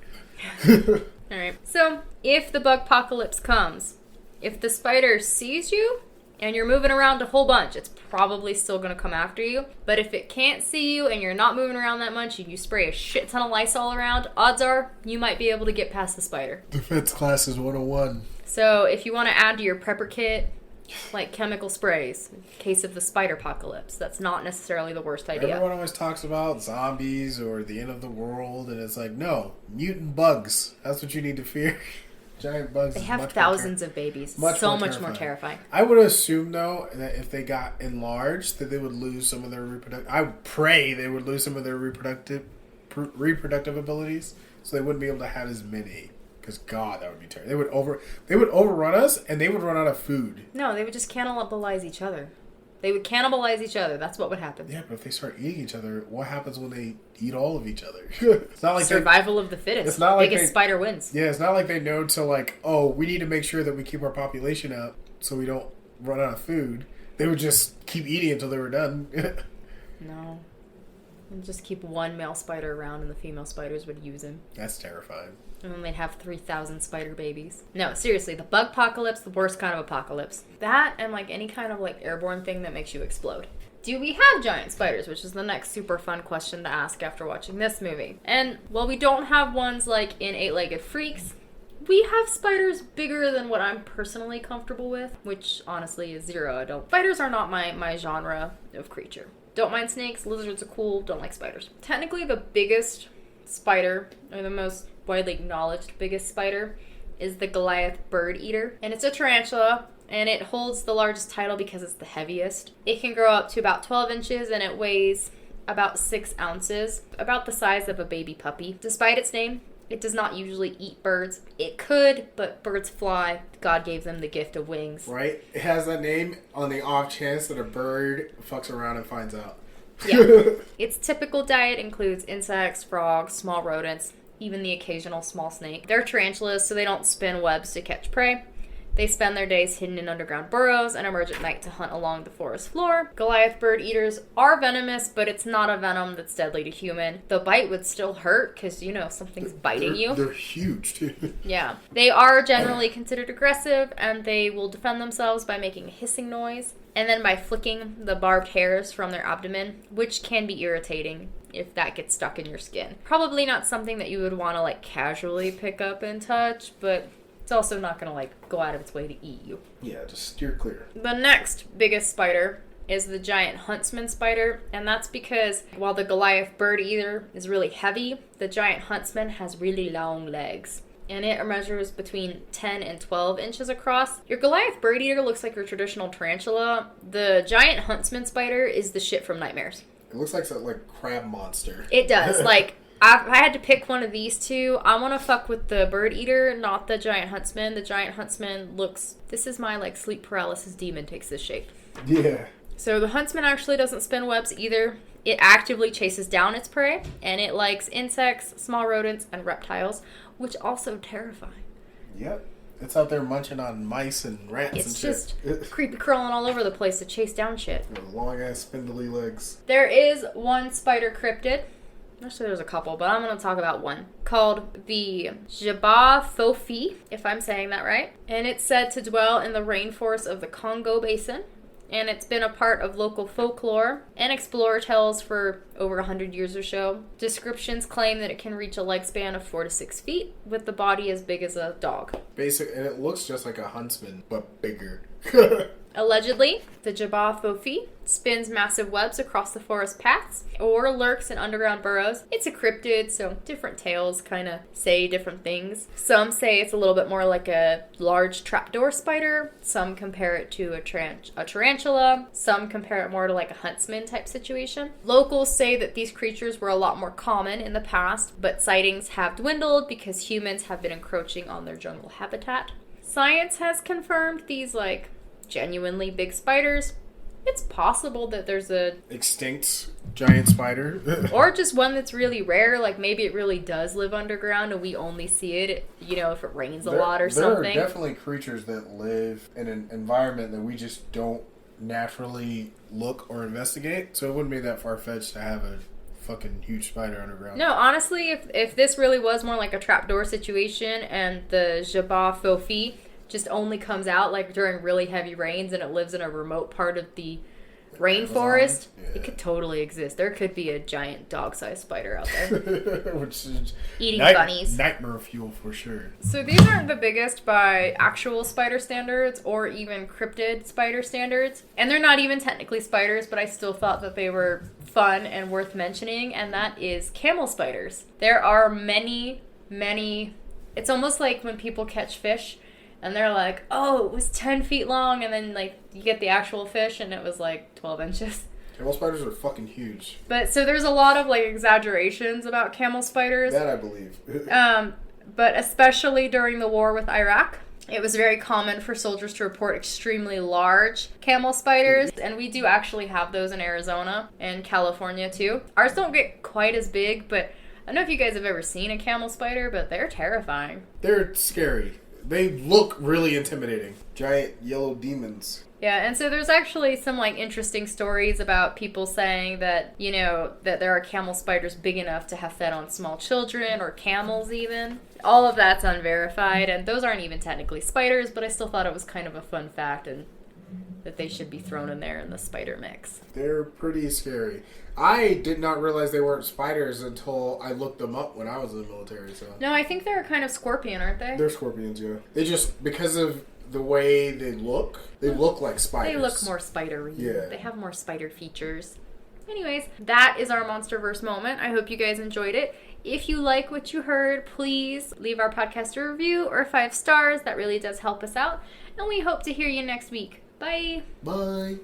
Alright. So, if the bug apocalypse comes, if the spider sees you and you're moving around a whole bunch, it's probably still going to come after you. But if it can't see you and you're not moving around that much and you spray a shit ton of Lysol around, odds are you might be able to get past the spider. Defense classes 101. So if you want to add to your prepper kit, like chemical sprays, in case of the spider apocalypse, that's not necessarily the worst idea. Everyone always talks about zombies or the end of the world, and it's like, no, mutant bugs. That's what you need to fear. Giant bugs. They have thousands of babies. Much more terrifying. I would assume, though, that if they got enlarged, that they would lose some of their reproductive... I would pray they would lose some of their reproductive abilities, so they wouldn't be able to have as many. Because, God, that would be terrible. They would overrun us, and they would run out of food. No, they would just cannibalize each other. They would cannibalize each other. That's what would happen. Yeah, but if they start eating each other, what happens when they eat all of each other? It's not like survival of the fittest. It's not like biggest spider wins. Yeah, it's not like they know to like, oh, we need to make sure that we keep our population up so we don't run out of food. They would just keep eating until they were done. No. And just keep one male spider around and the female spiders would use him. That's terrifying. And then they'd have 3,000 spider babies. No, seriously, the bug apocalypse, the worst kind of apocalypse. That and like any kind of like airborne thing that makes you explode. Do we have giant spiders? Which is the next super fun question to ask after watching this movie. And while we don't have ones like in Eight-Legged Freaks, we have spiders bigger than what I'm personally comfortable with, which honestly is zero. Spiders are not my genre of creature. Don't mind snakes, lizards are cool, don't like spiders. Technically the biggest spider, or the most widely acknowledged biggest spider, is the Goliath bird eater. And it's a tarantula, and it holds the largest title because it's the heaviest. It can grow up to about 12 inches, and it weighs about 6 ounces, about the size of a baby puppy. Despite its name, it does not usually eat birds. It could, but birds fly. God gave them the gift of wings. Right? It has that name on the off chance that a bird fucks around and finds out. Yeah. Its typical diet includes insects, frogs, small rodents, even the occasional small snake. They're tarantulas, so they don't spin webs to catch prey. They spend their days hidden in underground burrows and emerge at night to hunt along the forest floor. Goliath bird eaters are venomous, but it's not a venom that's deadly to human. The bite would still hurt because, something's biting you. They're huge, too. Yeah. They are generally considered aggressive, and they will defend themselves by making a hissing noise, and then by flicking the barbed hairs from their abdomen, which can be irritating if that gets stuck in your skin. Probably not something that you would want to, casually pick up and touch, but it's also not going to, go out of its way to eat you. Yeah, just steer clear. The next biggest spider is the giant huntsman spider, and that's because while the Goliath bird eater is really heavy, the giant huntsman has really long legs. And it measures between 10 and 12 inches across. Your Goliath bird eater looks like your traditional tarantula. The giant huntsman spider is the shit from nightmares. It looks like a crab monster. It does. If I had to pick one of these two, I want to fuck with the bird eater, not the giant huntsman. The giant huntsman looks... This is my, sleep paralysis demon takes this shape. Yeah. So the huntsman actually doesn't spin webs either. It actively chases down its prey, and it likes insects, small rodents, and reptiles, which also terrify. Yep. It's out there munching on mice and rats and shit. It's just creepy crawling all over the place to chase down shit. With long-ass spindly legs. There is one spider cryptid. Actually, there's a couple, but I'm going to talk about one. Called the Jabba if I'm saying that right. And it's said to dwell in the rainforest of the Congo Basin. And it's been a part of local folklore and explorer tales for over 100 years or so. Descriptions claim that it can reach a leg span of 4 to 6 feet, with the body as big as a dog. And it looks just like a huntsman, but bigger. Allegedly, the Jabba spins massive webs across the forest paths or lurks in underground burrows. It's a cryptid, so different tales kind of say different things. Some say it's a little bit more like a large trapdoor spider. Some compare it to a tarantula. Some compare it more to a huntsman type situation. Locals say that these creatures were a lot more common in the past, but sightings have dwindled because humans have been encroaching on their jungle habitat. Science has confirmed these genuinely big spiders It's possible that there's a... extinct giant spider. or just one that's really rare. Like, maybe it really does live underground and we only see it, you know, if it rains a lot or something. There are definitely creatures that live in an environment that we just don't naturally look or investigate. So it wouldn't be that far-fetched to have a fucking huge spider underground. No, honestly, if this really was more like a trapdoor situation and the Jabba Fofi just only comes out like during really heavy rains and it lives in a remote part of the rainforest, it could totally exist. There could be a giant dog-sized spider out there. Which is eating bunnies. Nightmare fuel for sure. So these aren't the biggest by actual spider standards or even cryptid spider standards. And they're not even technically spiders, but I still thought that they were fun and worth mentioning, and that is camel spiders. There are many, it's almost like when people catch fish and they're like, oh, it was 10 feet long, and then like you get the actual fish and it was like 12 inches. Camel spiders are fucking huge. But so there's a lot of like exaggerations about camel spiders. That I believe. But especially during the war with Iraq, it was very common for soldiers to report extremely large camel spiders, and we do actually have those in Arizona and California too. Ours don't get quite as big, but I don't know if you guys have ever seen a camel spider, but they're terrifying. They're scary. They look really intimidating. Giant yellow demons. Yeah, and so there's actually some like interesting stories about people saying that, you know, that there are camel spiders big enough to have fed on small children or camels even. All of that's unverified, and those aren't even technically spiders, but I still thought it was kind of a fun fact and that they should be thrown in there in the spider mix. They're pretty scary. I did not realize they weren't spiders until I looked them up when I was in the military. So no, I think they're kind of scorpion, aren't they? They're scorpions, yeah. They just, because of the way they look like spiders. They look more spidery. Yeah. They have more spider features. Anyways, that is our MonsterVerse moment. I hope you guys enjoyed it. If you like what you heard, please leave our podcast a review or 5 stars. That really does help us out. And we hope to hear you next week. Bye. Bye.